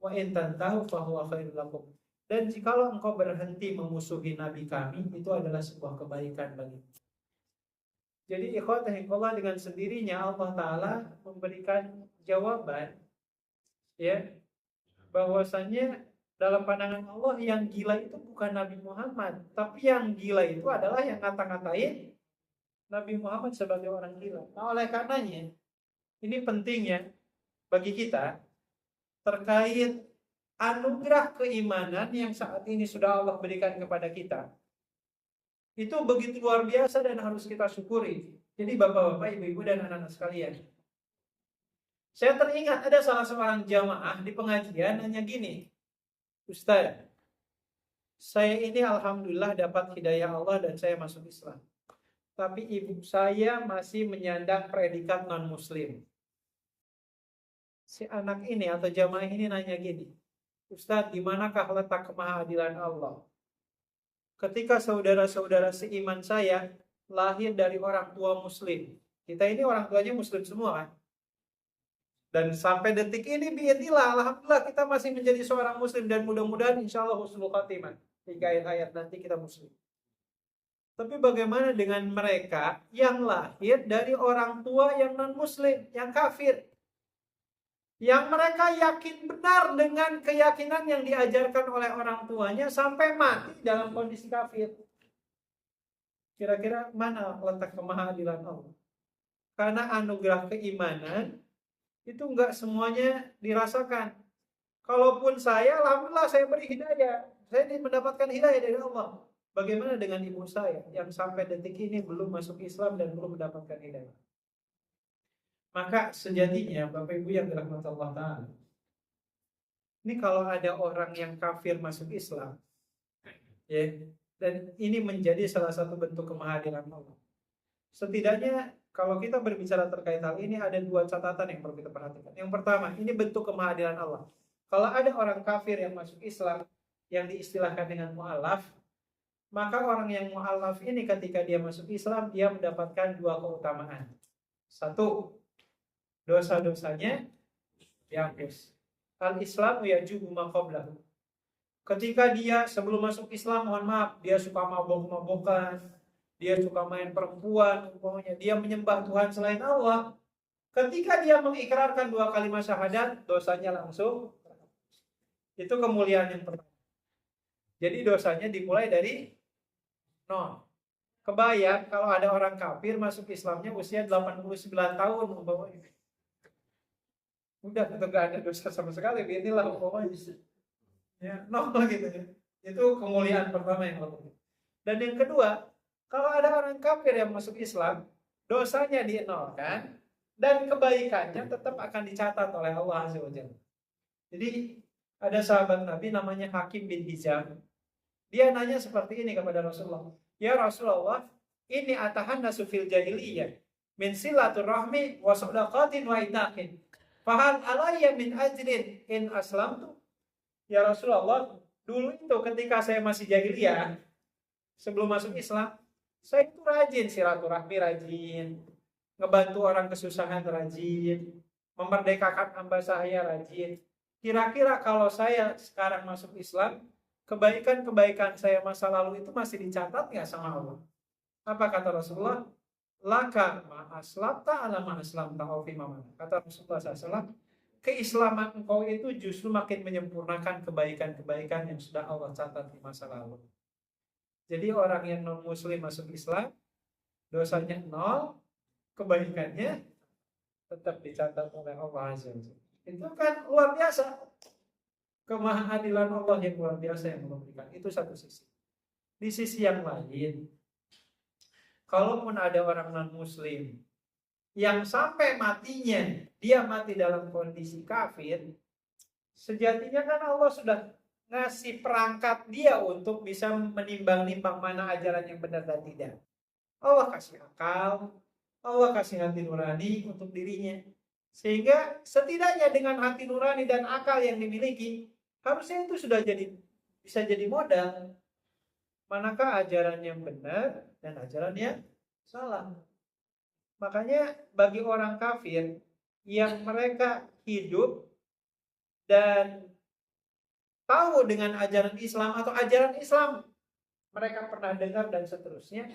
Wa in tantahu fahuwa khairul lakum. Dan jikalau engkau berhenti memusuhi nabi kami, itu adalah sebuah kebaikan bagimu. Jadi ikhwatahillah, dengan sendirinya Allah Ta'ala memberikan jawaban, ya, bahwasannya dalam pandangan Allah yang gila itu bukan Nabi Muhammad, tapi yang gila itu adalah yang ngata-ngatain Nabi Muhammad sebagai orang gila. Nah, oleh karenanya ini pentingnya bagi kita terkait anugerah keimanan yang saat ini sudah Allah berikan kepada kita. Itu begitu luar biasa dan harus kita syukuri. Jadi bapak-bapak, ibu-ibu dan anak-anak sekalian, saya teringat ada salah seorang jamaah di pengajian nanya gini, Ustaz, saya ini alhamdulillah dapat hidayah Allah dan saya masuk Islam. Tapi ibu saya masih menyandang predikat non-muslim. Si anak ini atau jamaah ini nanya gini, Ustaz, di manakah letak kemahadilan Allah? Ketika saudara-saudara seiman saya lahir dari orang tua muslim. Kita ini orang tuanya muslim semua kan? Dan sampai detik ini biidznillah, alhamdulillah kita masih menjadi seorang muslim dan mudah-mudahan insyaallah husnul khatimah. Hingga akhir hayat nanti kita muslim. Tapi bagaimana dengan mereka yang lahir dari orang tua yang non-muslim, yang kafir? Yang mereka yakin benar dengan keyakinan yang diajarkan oleh orang tuanya sampai mati dalam kondisi kafir. Kira-kira mana letak kemahadilan Allah? Karena anugerah keimanan itu enggak semuanya dirasakan. Kalaupun saya, alhamdulillah saya beri hidayah. Saya mendapatkan hidayah dari Allah. Bagaimana dengan ibu saya yang sampai detik ini belum masuk Islam dan belum mendapatkan hidayah? Maka sejatinya Bapak Ibu yang dirahmati Allah Ta'ala, ini kalau ada orang yang kafir masuk Islam, ya, dan ini menjadi salah satu bentuk kemahadiran Allah. Setidaknya kalau kita berbicara terkait hal ini ada dua catatan yang perlu kita perhatikan. Yang pertama, ini bentuk kemahadiran Allah. Kalau ada orang kafir yang masuk Islam yang diistilahkan dengan mu'alaf, maka orang yang mu'alaf ini ketika dia masuk Islam, dia mendapatkan dua keutamaan. Satu, dosa-dosanya dihapus. Al-Islamu yajubu ma qablahu. Ketika dia sebelum masuk Islam, mohon maaf, dia suka mabok-mabokan, dia suka main perempuan, pokoknya dia menyembah Tuhan selain Allah. Ketika dia mengikrarkan dua kalimat syahadat, dosanya langsung. Itu kemuliaan yang pertama. Jadi dosanya dimulai dari nol. Kebayang kalau ada orang kafir masuk Islamnya usia 89 tahun umpamanya. Udah itu gak ada dosa sama sekali, inilah umpamanya. Ya, nol gitu ya. Itu kemuliaan pertama yang Allah. Dan yang kedua, kalau ada orang kafir yang masuk Islam, dosanya dienolkan dan kebaikannya tetap akan dicatat oleh Allah Azza wa Jalla. Jadi ada sahabat Nabi namanya Hakim bin Hizam. Dia nanya seperti ini kepada Rasulullah. Ya Rasulullah, ini atahannasu fil jahiliyah min silaturrahmi wa shadaqatin wa itaqin. Fahal alayya min ajrin in aslamtu? Ya Rasulullah, dulu itu ketika saya masih jahiliyah, sebelum masuk Islam, saya itu rajin silaturahmi, rajin ngebantu orang kesusahan, rajin memerdekakan hamba saya, rajin. Kira-kira kalau saya sekarang masuk Islam, kebaikan-kebaikan saya masa lalu itu masih dicatat nggak sama Allah? Apa kata Rasulullah? Laka ma'aslamta ala ma'aslamta awfimamana. Kata Rasulullah SAW, keislaman engkau itu justru makin menyempurnakan kebaikan-kebaikan yang sudah Allah catat di masa lalu. Jadi orang yang non-muslim masuk Islam, dosanya nol, kebaikannya tetap dicatat oleh Allah Azza wa Jalla. Itu kan luar biasa. Kemahadilan Allah yang luar biasa yang memberikan. Itu satu sisi. Di sisi yang lain, kalaupun ada orang non-muslim yang sampai matinya dia mati dalam kondisi kafir, sejatinya kan Allah sudah ngasih perangkat dia untuk bisa menimbang-nimbang mana ajaran yang benar dan tidak. Allah kasih akal, Allah kasih hati nurani untuk dirinya. Sehingga setidaknya dengan hati nurani dan akal yang dimiliki, harusnya itu sudah bisa jadi modal. Manakah ajaran yang benar dan ajaran yang salah. Makanya bagi orang kafir yang mereka hidup dan tahu dengan ajaran Islam atau ajaran Islam mereka pernah dengar dan seterusnya,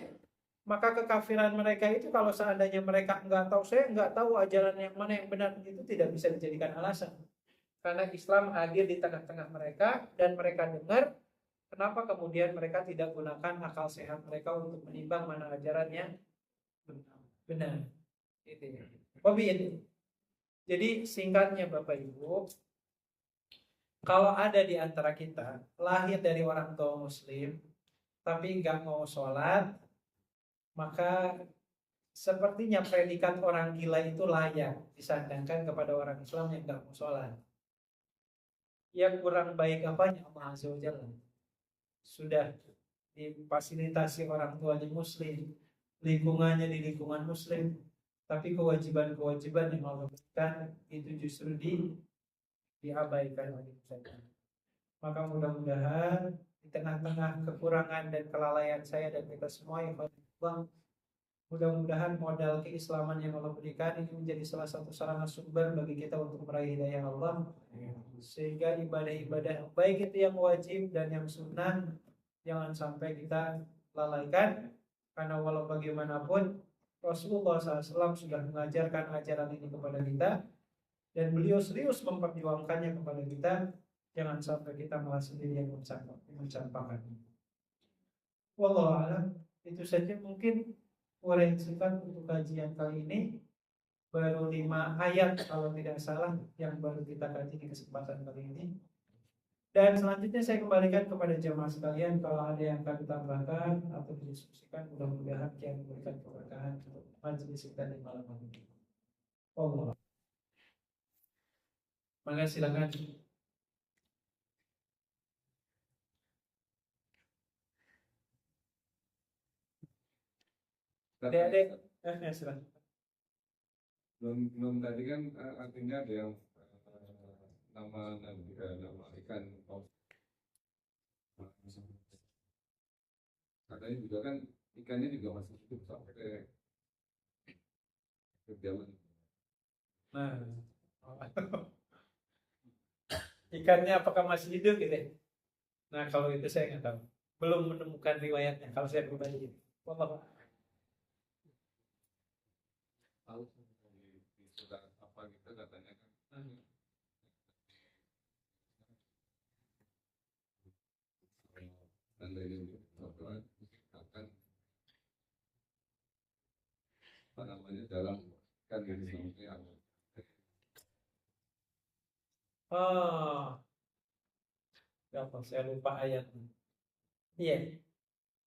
maka kekafiran mereka itu kalau seandainya mereka saya nggak tahu ajaran yang mana yang benar, itu tidak bisa dijadikan alasan. Karena Islam hadir di tengah-tengah mereka dan mereka dengar, kenapa kemudian mereka tidak gunakan akal sehat mereka untuk menimbang mana ajaran yang benar. Itu ya. Jadi singkatnya Bapak Ibu, kalau ada di antara kita lahir dari orang tua Muslim tapi nggak mau sholat, maka sepertinya predikat orang gila itu layak disandangkan kepada orang Islam yang nggak mau sholat. Yang kurang baik apanya? Allah Azza wa Jalla sudah difasilitasi orang tuanya Muslim, lingkungannya di lingkungan Muslim, tapi kewajiban-kewajiban yang Allah berikan itu justru diabaikan oleh kita. Maka mudah-mudahan di tengah-tengah kekurangan dan kelalaian saya dan kita semua yang mudah-mudahan modal keislaman yang Allah berikan ini menjadi salah satu sarana sumber bagi kita untuk meraih hidayah Allah, sehingga ibadah-ibadah baik itu yang wajib dan yang sunnah jangan sampai kita lalaikan, karena walau bagaimanapun Rasulullah SAW sudah mengajarkan ajaran ini kepada kita dan beliau serius memperjuangkannya kepada kita. Jangan sampai kita malah sendiri yang mencampakkan. Wallahu a'lam. Itu saja mungkin uraian singkat untuk kajian kali ini. Baru 5 ayat kalau tidak salah yang baru kita kaji di kesempatan kali ini. Dan selanjutnya saya kembalikan kepada jemaah sekalian, kalau ada yang akan ditambahkan atau didiskusikan, mudah-mudahan yang memberikan keberkahan untuk majelis kita di malam hari ini. Allah. Maka silakan. Adik-adik, silakan. Belum tadi kan artinya ada yang nama ikan paus. Katanya juga kan ikannya juga masih hidup sampai ke zaman. Nah, ikannya apakah masih hidup gitu? Nah, kalau itu saya nggak tahu. Belum menemukan riwayatnya. Kalau saya pribadi, wallah. Paus di surat apa gitu katanya kan. Dan dari akan apa namanya dalam kan ini sampai awal. Saya lupa ayatnya. Iya.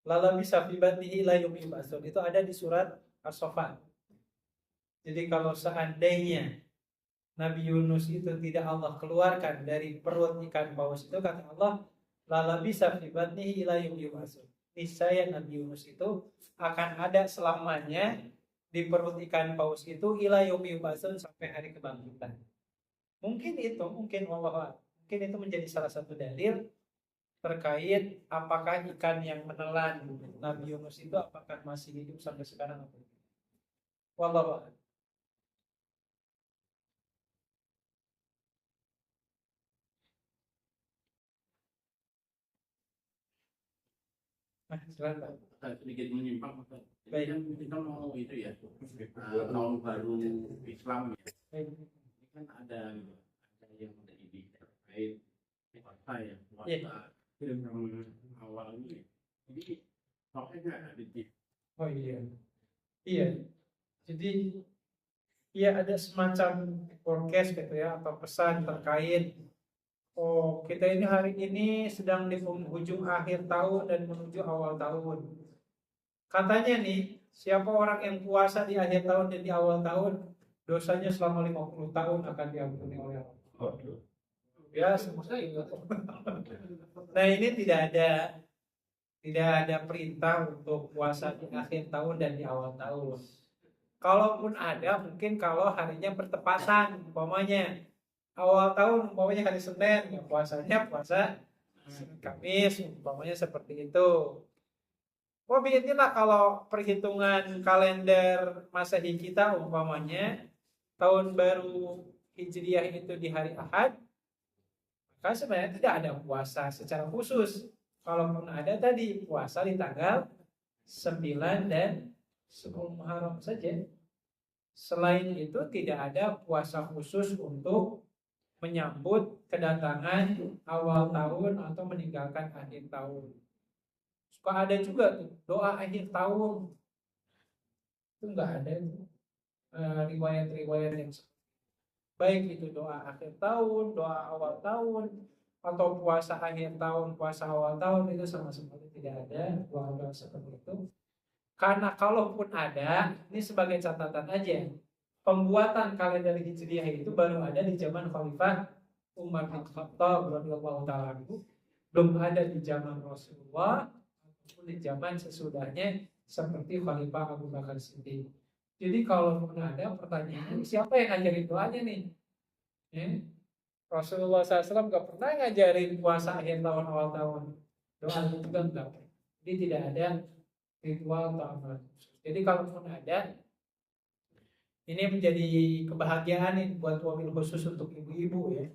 Lala bisa fibatnihi la yub'atsun. Itu ada di surat As-Saffat. Jadi kalau seandainya Nabi Yunus itu tidak Allah keluarkan dari perut ikan paus itu, kata Allah, lala bisa fibatnihi la yub'atsun. Niscaya Nabi Yunus itu akan ada selamanya di perut ikan paus itu ila yaumi yub'atsun, sampai hari kebangkitan. Mungkin Allah, mungkin itu menjadi salah satu dalil terkait apakah ikan yang menelan Nabi Yunus itu apakah masih hidup sampai sekarang atau tidak. Wallahu a'lam. Silakan. Sedikit menyimpang, Baik. kita mau itu ya, tahun baru Islam ya. Baik. Ini kan ada yang ini terkait puasa ya, Iya. yang awal ini. Jadi soalnya ada di. Oh iya. Iya. Jadi ya ada semacam forecast gitu ya, atau pesan terkait kita ini hari ini sedang di penghujung akhir tahun dan menuju awal tahun. Katanya nih, siapa orang yang puasa di akhir tahun dan di awal tahun, dosanya selama 50 tahun akan diampuni oleh Allah. Ya, semoga itu. Nah, ini tidak ada perintah untuk puasa di akhir tahun dan di awal tahun. Kalaupun ada, mungkin kalau harinya bertepatan, umpamanya awal tahun, umpamanya hari Senin, ya puasanya puasa Senin Kamis, umpamanya seperti itu. Oh, inilah kalau perhitungan kalender Masehi kita, umpamanya tahun baru Hijriah itu di hari Ahad, maka sebenarnya tidak ada puasa secara khusus. Kalaupun ada tadi puasa di tanggal 9 dan 10 Muharram saja. Selain itu tidak ada puasa khusus untuk menyambut kedatangan awal tahun atau meninggalkan akhir tahun. Suka ada juga tuh doa akhir tahun. Itu enggak ada riwayat-riwayat yang baik itu doa akhir tahun, doa awal tahun, atau puasa akhir tahun, puasa awal tahun, itu sama sekali tidak ada doa seperti itu. Karena kalaupun ada, ini sebagai catatan aja, pembuatan kalender Hijriah itu baru ada di zaman Khalifah Umar bin Khattab radhiyallahu taala anhu, belum ada di zaman Rasulullah ataupun di zaman sesudahnya seperti Khalifah Abu Bakar Siddiq. Jadi kalau ada pertanyaan, siapa yang ngajarin doanya nih? Ya. Rasulullah SAW nggak pernah ngajarin puasa akhir tahun awal tahun. Doa itu juga enggak. Jadi tidak ada ritual atau apa. Jadi kalaupun ada, ini menjadi kebahagiaan nih buat wabil khusus untuk ibu-ibu ya.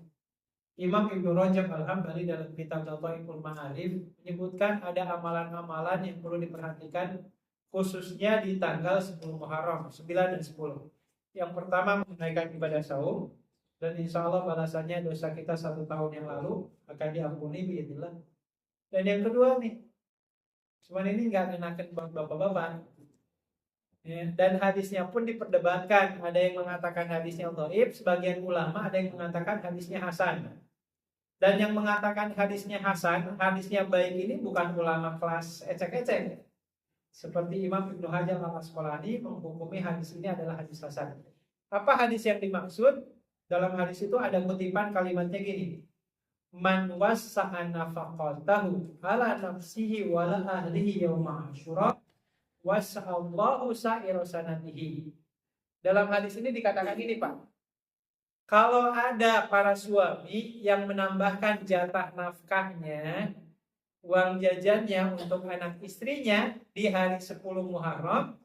Imam Ibnu Rajab Al-Hambali dalam kitab Lataiful Ma'arif menyebutkan ada amalan-amalan yang perlu diperhatikan khususnya di tanggal 10 Muharram, 9 dan 10. Yang pertama menunaikan ibadah saum, dan insya Allah balasannya dosa kita 1 tahun yang lalu akan diampuni biidznillah. Dan yang kedua nih, cuman ini nggak ngenaken bapak-bapak. Ya, dan hadisnya pun diperdebatkan. Ada yang mengatakan hadisnya dhaif, sebagian ulama ada yang mengatakan hadisnya hasan. Dan yang mengatakan hadisnya hasan, hadisnya baik ini bukan ulama kelas ecek-ecek. Seperti Imam Ibnu Hajar Al-Asqalani menghukumi hadis ini adalah hadis hasan. Apa hadis yang dimaksud? Dalam hadis itu ada kutipan kalimatnya gini. Man wassa'a nafaqatahu ala nafsihi wa la ahlihi yawma Asyura wassa'allahu sa'ira sanatihi. Dalam hadis ini dikatakan ini, Pak. Kalau ada para suami yang menambahkan jatah nafkahnya, uang jajannya untuk anak istrinya di hari 10 Muharram,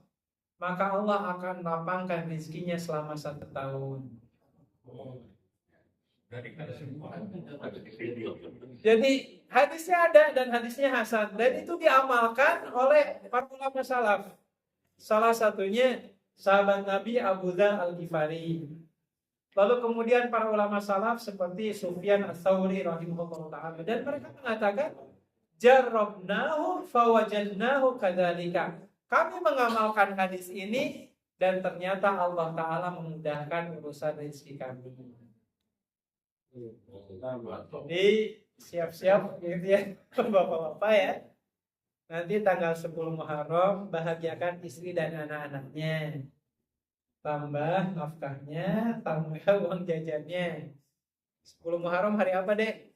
maka Allah akan lapangkan rezekinya selama 1 tahun. Jadi hadisnya ada dan hadisnya hasan, dan itu diamalkan oleh para ulama salaf. Salah satunya sahabat Nabi Abu Dzar Al-Ghifari. Lalu kemudian para ulama salaf seperti Sufyan Ats-Tsauri rahimahullah ta'ala, dan mereka mengatakan jarrabnahu fawajadnahu kadzalika. Kami mengamalkan hadis ini dan ternyata Allah Ta'ala memudahkan urusan rezeki kami. Jadi siap-siap gitu ya bapak-bapak ya. Nanti tanggal 10 Muharram bahagiakan istri dan anak-anaknya. Tambah nafkahnya, tambah uang jajannya. 10 Muharram hari apa, Dek?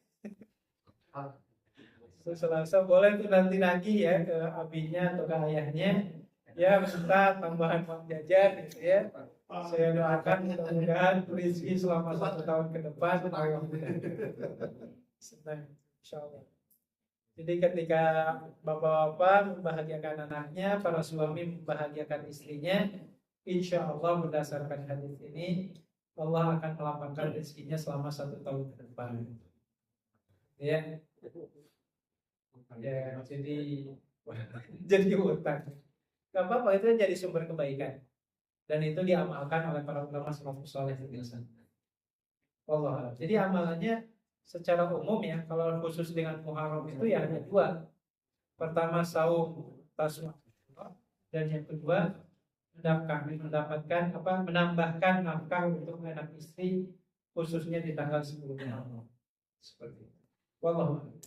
Selasa. Boleh tuh nanti nagih ya ke abinya atau ke ayahnya. Ya minta tambahan uang jajan gitu ya. Saya doakan mudah-mudahan rezeki selama 1 tahun ke depan senang, insyaallah. Jadi ketika bapak-bapak membahagiakan anaknya, para suami membahagiakan istrinya, insya Allah berdasarkan hadis ini Allah akan melapangkan rezekinya selama 1 tahun ke depan. Ya, ya jadi utang. Gak apa-apa, itu jadi sumber kebaikan. Dan itu diamalkan oleh para ulama salafus saleh biasa. Allah. Jadi amalannya secara umum ya, kalau khusus dengan Muharram itu ya ada 2. Pertama saum tasawuf, dan yang kedua mendapatkan menambahkan nafkah untuk anak istri khususnya di tanggal 10 Muharram. Seperti itu. Wallahu a'lam.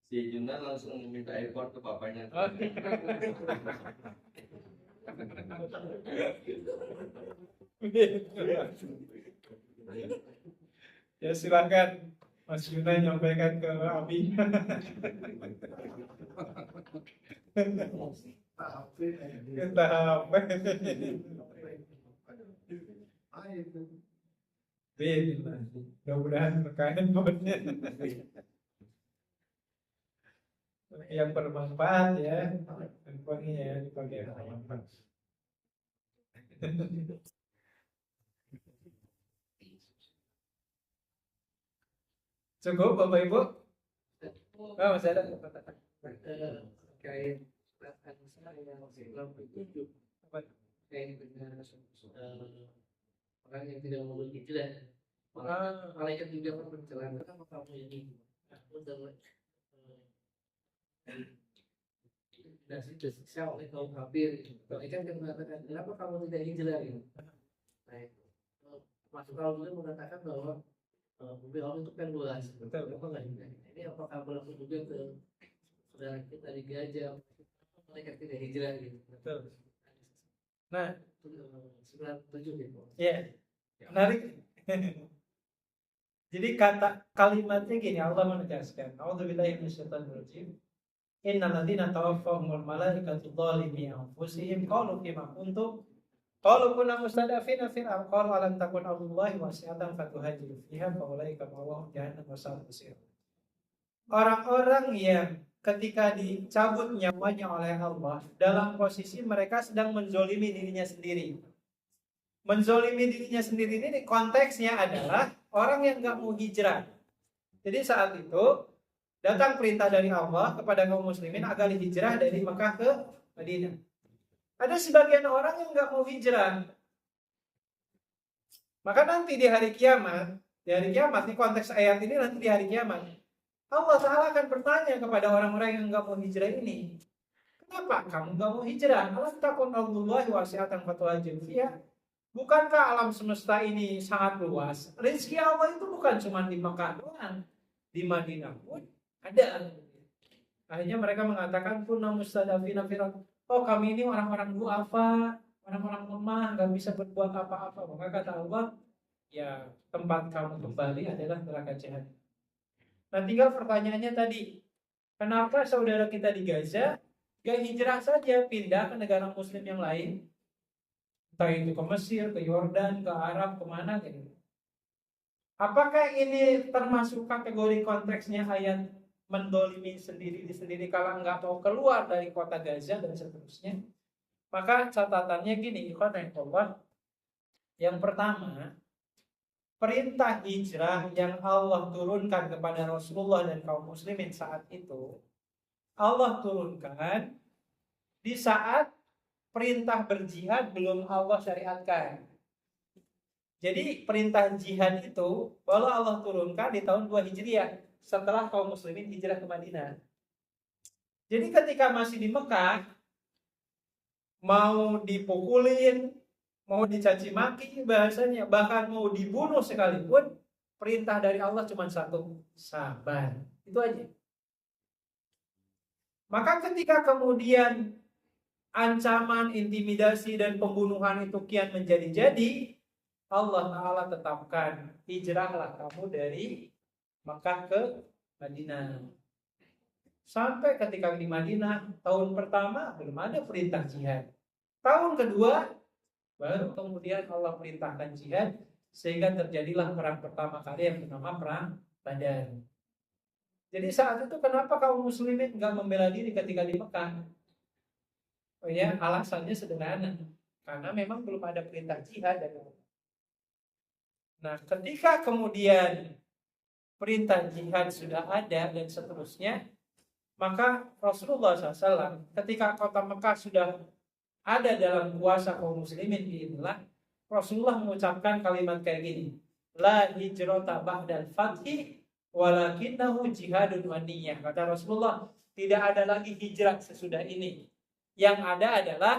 Si Juna langsung minta airport ke bapaknya. Ya silakan Mas Yuna nyampaikan ke Abi. Kita apa? Bin, mudah-mudahan berkah handphonenya yang bermanfaat ya, handphonenya ya dipakai yang bermanfaat. Cukup Bapak Ibu? Oh, masih ada? Terkait saya yang belum bertujuh terkait dengan orang yang tidak mau berhijrah. Malaikat juga akan berjalan. Kenapa kamu ini? Dan disiksa oleh kaum kafir. Malaikat yang mengatakan, kenapa kamu tidak hijrah? Nah, masuk kalau dulu mengatakan bahwa mobil Allah itu kan luas. Betul. Ini apakah berlaku juga ke saudara kita di Gaza? Mereka tidak hijrah gitu. Betul. Nah, 97 gitu. ya, menarik. Jadi kalimatnya gini, Allah menegaskan, A'udzubillahi minasyaitonirrajim. Innal ladzina tawaffahumul malaikatu dzalimi anfusihim qalu fima kuntum qalu kunna mustadafina fil ardh qalu alam takun ardullahi wasi'atan fatuhajiru fiha fa ulaika ma'wahum jahannam wa sa'at masir. Orang-orang yang ketika dicabut nyawanya oleh Allah dalam posisi mereka sedang menzolimi dirinya sendiri. Menzolimi dirinya sendiri ini konteksnya adalah orang yang gak mau hijrah. Jadi saat itu datang perintah dari Allah kepada kaum muslimin agar hijrah dari Mekah ke Madinah. Ada sebagian orang yang gak mau hijrah. Maka nanti di hari kiamat nih konteks ayat ini nanti di hari kiamat, Allah Ta'ala akan bertanya kepada orang-orang yang gak mau hijrah ini, kenapa kamu gak mau hijrah? Alam takun ardullahi wasi'atan fatuhajiru fiha. Bukankah alam semesta ini sangat luas? Rezeki Allah itu bukan cuma di Mekah doang, di Madinah pun ada. Akhirnya mereka mengatakan kunna mustadafina fil ardh. Oh, kami ini orang-orang du'afa, orang-orang lemah, gak bisa berbuat apa-apa. Maka kata Allah, ya tempat kamu kembali adalah neraka jahanam. Nah, tinggal pertanyaannya tadi, kenapa saudara kita di Gaza gak hijrah saja pindah ke negara muslim yang lain? Entah itu ke Mesir, ke Yordan, ke Arab, kemana gitu. Apakah ini termasuk kategori konteksnya ayat mendolimi sendiri kalau nggak mau keluar dari kota Gaza dan seterusnya? Maka catatannya gini, ikhwan, yang pertama, perintah hijrah yang Allah turunkan kepada Rasulullah dan kaum muslimin saat itu, Allah turunkan di saat perintah berjihad belum Allah syariatkan. Jadi perintah jihad itu baru Allah turunkan di tahun 2 Hijriah setelah kaum muslimin hijrah ke Madinah. Jadi ketika masih di Mekah, mau dipukulin, mau dicaci maki bahasanya, bahkan mau dibunuh sekalipun, perintah dari Allah cuma satu, sabar. Itu aja. Maka ketika kemudian ancaman, intimidasi, dan pembunuhan itu kian menjadi-jadi, Allah Ta'ala tetapkan, hijrahlah kamu dari Makkah ke Madinah. Sampai ketika di Madinah, tahun pertama belum ada perintah jihad. Tahun kedua, baru kemudian Allah perintahkan jihad, sehingga terjadilah perang pertama kali yang bernama Perang Badar. Jadi saat itu kenapa kaum muslimin nggak membela diri ketika di Mekah? Oh ya, alasannya sederhana, karena memang belum ada perintah jihad. Nah, ketika kemudian perintah jihad sudah ada dan seterusnya, maka Rasulullah SAW ketika kota Mekah sudah ada dalam kuasa kaum muslimin inilah Rasulullah mengucapkan kalimat kayak gini, la hijrata ba'dal fathi walakinnahu jihadun wa niyyah. Kata Rasulullah, tidak ada lagi hijrah sesudah ini. Yang ada adalah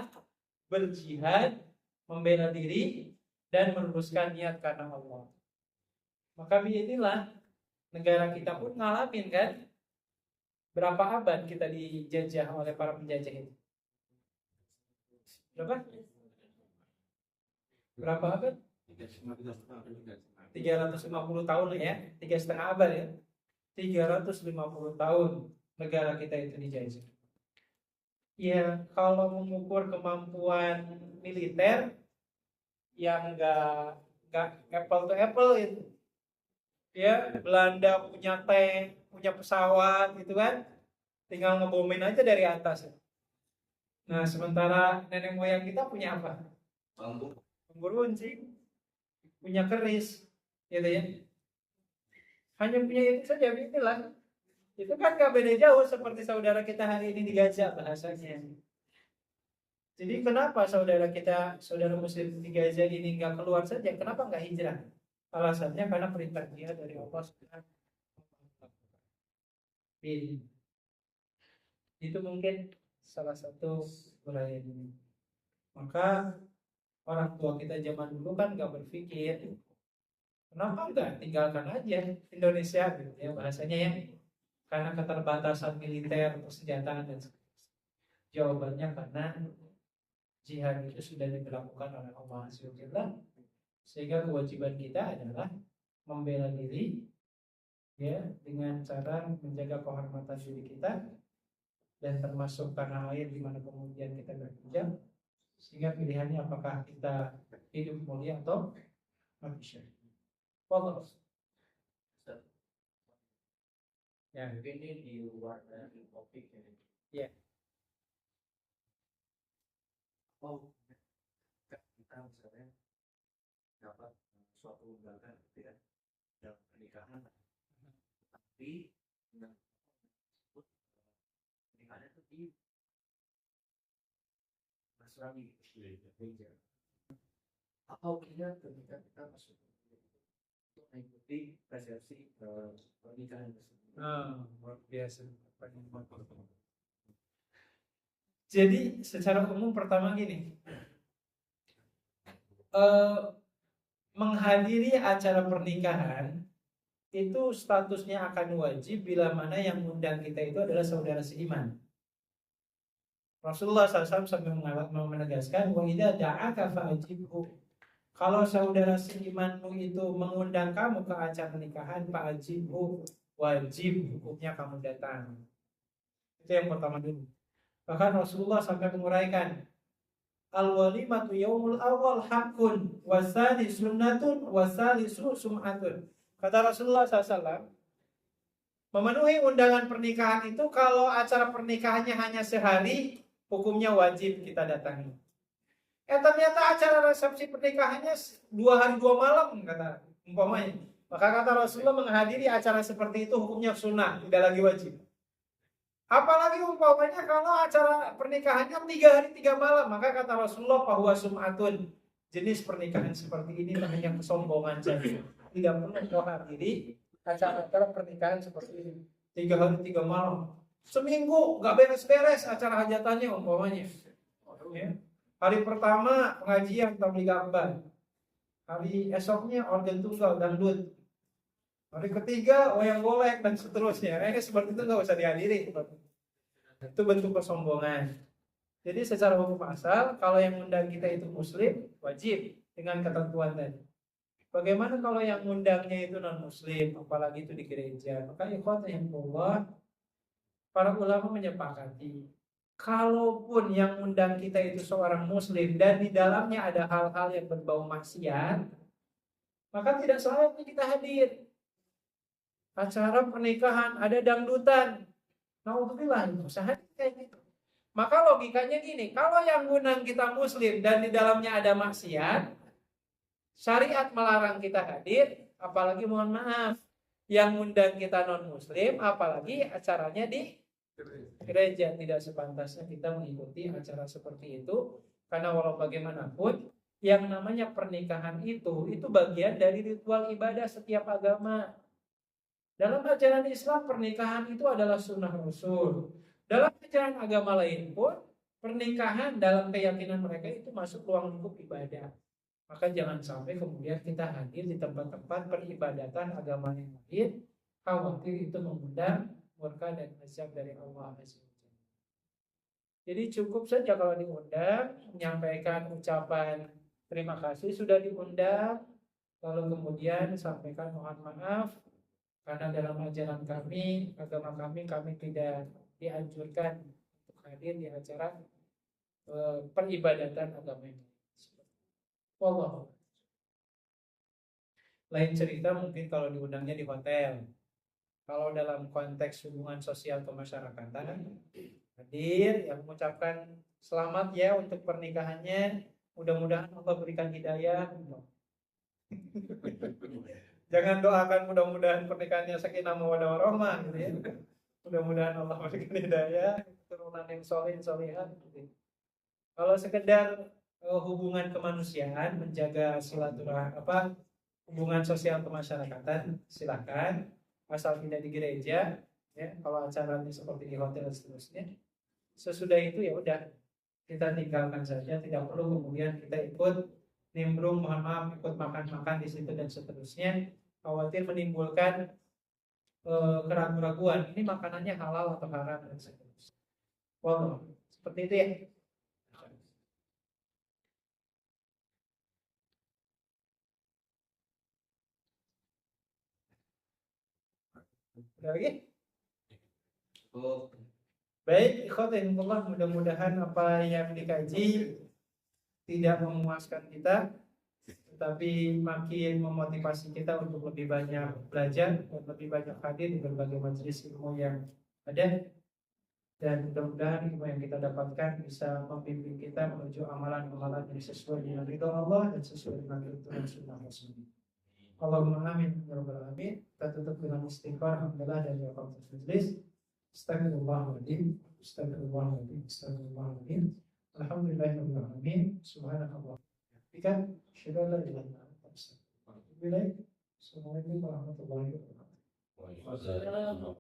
berjihad, membela diri, dan meluruskan niat karena Allah. Maka inilah negara kita pun ngalamin kan, Berapa abad kita dijajah oleh para penjajah itu? Berapa? Berapa abad? 350 tahun ya, 3,5 abad ya. 350 tahun negara kita itu dijajah. Ya, kalau mengukur kemampuan militer yang enggak apple to apple itu. Ya, Belanda punya tank, punya pesawat gitu kan. Tinggal ngebomin aja dari atas. Nah, sementara nenek moyang kita punya apa? Bambu. Beruncing, punya keris, gitu ya. Hanya punya itu saja, inilah. Itu kan gak beda jauh seperti saudara kita hari ini di Gaza bahasanya. Jadi kenapa saudara muslim di Gaza ini nggak keluar saja? Kenapa nggak hijrah? Alasannya karena perintah dia dari Allah Subhanahu wa Ta'ala. Itu mungkin salah satu uraian ini. Maka orang tua kita zaman dulu kan nggak berpikir, kenapa nggak tinggalkan aja Indonesia gitu ya bahasanya ya, karena keterbatasan militer, persenjataan dan sebagainya. Jawabannya karena jihad itu sudah dilakukan oleh Allah SWT, sehingga kewajiban kita adalah membela diri ya dengan cara menjaga kehormatan diri kita dan termasuk tanah air di mana kemudian kita berpijak, sehingga pilihannya apakah kita hidup mulia atau mati syahid. Wallah. Ya, Ini di luar dari topik ini. ya. Oh, kita misalnya dapat suatu undangan gitu ya, dalam pernikahan, tapi dengan tersebut pernikahannya itu di Nasrani, gereja. Atau kita ketika kita masuk untuk mengikuti resepsi pernikahan tersebut. Luar biasa. Jadi secara umum pertama gini, menghadiri acara pernikahan itu statusnya akan wajib bila mana yang undang kita itu adalah saudara seiman. Rasulullah SAW sampai menegaskan, wa idza da'aka fa'ajibhu. Kalau saudara seimanmu itu mengundang kamu ke acara pernikahan, fa'ajibhu, wajib hukumnya kamu datang. Itu yang pertama dulu. Bahkan Rasulullah sampai menguraikan, al-walimatu yaumul awal hakun, wasani sunnatun, wasalisu sum'atun. Kata Rasulullah SAW, memenuhi undangan pernikahan itu kalau acara pernikahannya hanya sehari, hukumnya wajib kita datangi. Ternyata acara resepsi pernikahannya 2 hari 2 malam, kata umpamanya. Maka kata Rasulullah, menghadiri acara seperti itu hukumnya sunnah, tidak lagi wajib. Apalagi umpamanya kalau acara pernikahannya 3 hari 3 malam, maka kata Rasulullah, fahuwa sum'atun. Jenis pernikahan seperti ini hanya kesombongan saja. Tidak perlu kau hadiri acara pernikahan seperti ini 3 hari 3 malam. Seminggu nggak beres-beres acara hajatannya umpamanya. Ya. Hari pertama pengajian tabligh akbar. Hari esoknya organ tunggal dangdut. Hari ketiga wayang golek dan seterusnya. Seperti itu nggak usah dihadiri. Itu bentuk kesombongan. Jadi secara hukum asal kalau yang undang kita itu muslim wajib dengan ketentuan tadi. Bagaimana kalau yang undangnya itu non muslim, apalagi itu di gereja? Maka ikhwatullah, para ulama menyepakati, kalaupun yang undang kita itu seorang muslim dan di dalamnya ada hal-hal yang berbau maksiat, maka tidak selayaknya kita hadir. Acara pernikahan ada dangdutan, naudzubillah, usah hadir kayak gitu. Maka logikanya gini, kalau yang undang kita muslim dan di dalamnya ada maksiat, syariat melarang kita hadir, apalagi mohon maaf, yang undang kita non muslim, apalagi acaranya di gereja. Tidak sepantasnya kita mengikuti acara seperti itu, karena walau bagaimanapun yang namanya pernikahan itu bagian dari ritual ibadah setiap agama. Dalam ajaran Islam pernikahan itu adalah sunnah Rasul. Dalam ajaran agama lain pun pernikahan dalam keyakinan mereka itu masuk ruang lingkup ibadah. Maka jangan sampai kemudian kita hadir di tempat-tempat peribadatan agama yang lain, khawatir itu mengundang murka dan azab dari Allah Azza wa Jalla. Jadi cukup saja kalau diundang menyampaikan ucapan terima kasih sudah diundang, lalu kemudian sampaikan mohon maaf karena dalam ajaran kami, agama kami tidak dianjurkan untuk hadir di acara peribadatan agama ini. Wallahu. Lain cerita mungkin kalau diundangnya di hotel. Kalau dalam konteks hubungan sosial kemasyarakatan, hadir yang mengucapkan selamat ya untuk pernikahannya. Mudah-mudahan Allah berikan hidayah. Jangan doakan mudah-mudahan pernikahannya sakinah mawaddah warahmah gitu ya. Mudah-mudahan Allah berikan hidayah, keturunan yang soleh-solehan gitu. Kalau sekedar hubungan kemanusiaan, menjaga silaturahmi hubungan sosial kemasyarakatan, silakan, asal tidak di gereja ya. Kalau acaranya seperti di hotel dan seterusnya, sesudah itu ya udah kita tinggalkan saja, tidak perlu kemudian kita ikut nimbrung, mohon maaf, ikut makan-makan di situ dan seterusnya, khawatir menimbulkan keraguan-raguan ini makanannya halal atau haram dan seterusnya. Wow, seperti itu ya. Ada lagi? Oh, Baik, ikhwatinullah, mudah-mudahan apa yang dikaji tidak memuaskan kita, tetapi makin memotivasi kita untuk lebih banyak belajar dan lebih banyak hadir di berbagai majelis ilmu yang ada. Dan mudah-mudahan ilmu yang kita dapatkan bisa membimbing kita menuju amalan-amalan yang sesuai dengan ridho Allah dan sesuai dengan tuntunan sunnah Rasulullah. Allahumma amin ya rabbal alamin. Kita tutup dengan istighfar, alhamdulillah, dan ya Allah majelis. Astagfirullahaladzim, astagfirullahaladzim, astagfirullahaladzim. Alhamdulillahirabbil alamin. Subhanallah. Bika syada la ilaha illa anta astaghfiruka wa atubu ilaik. Assalamualaikum warahmatullahi wabarakatuh. waalaikumsalam.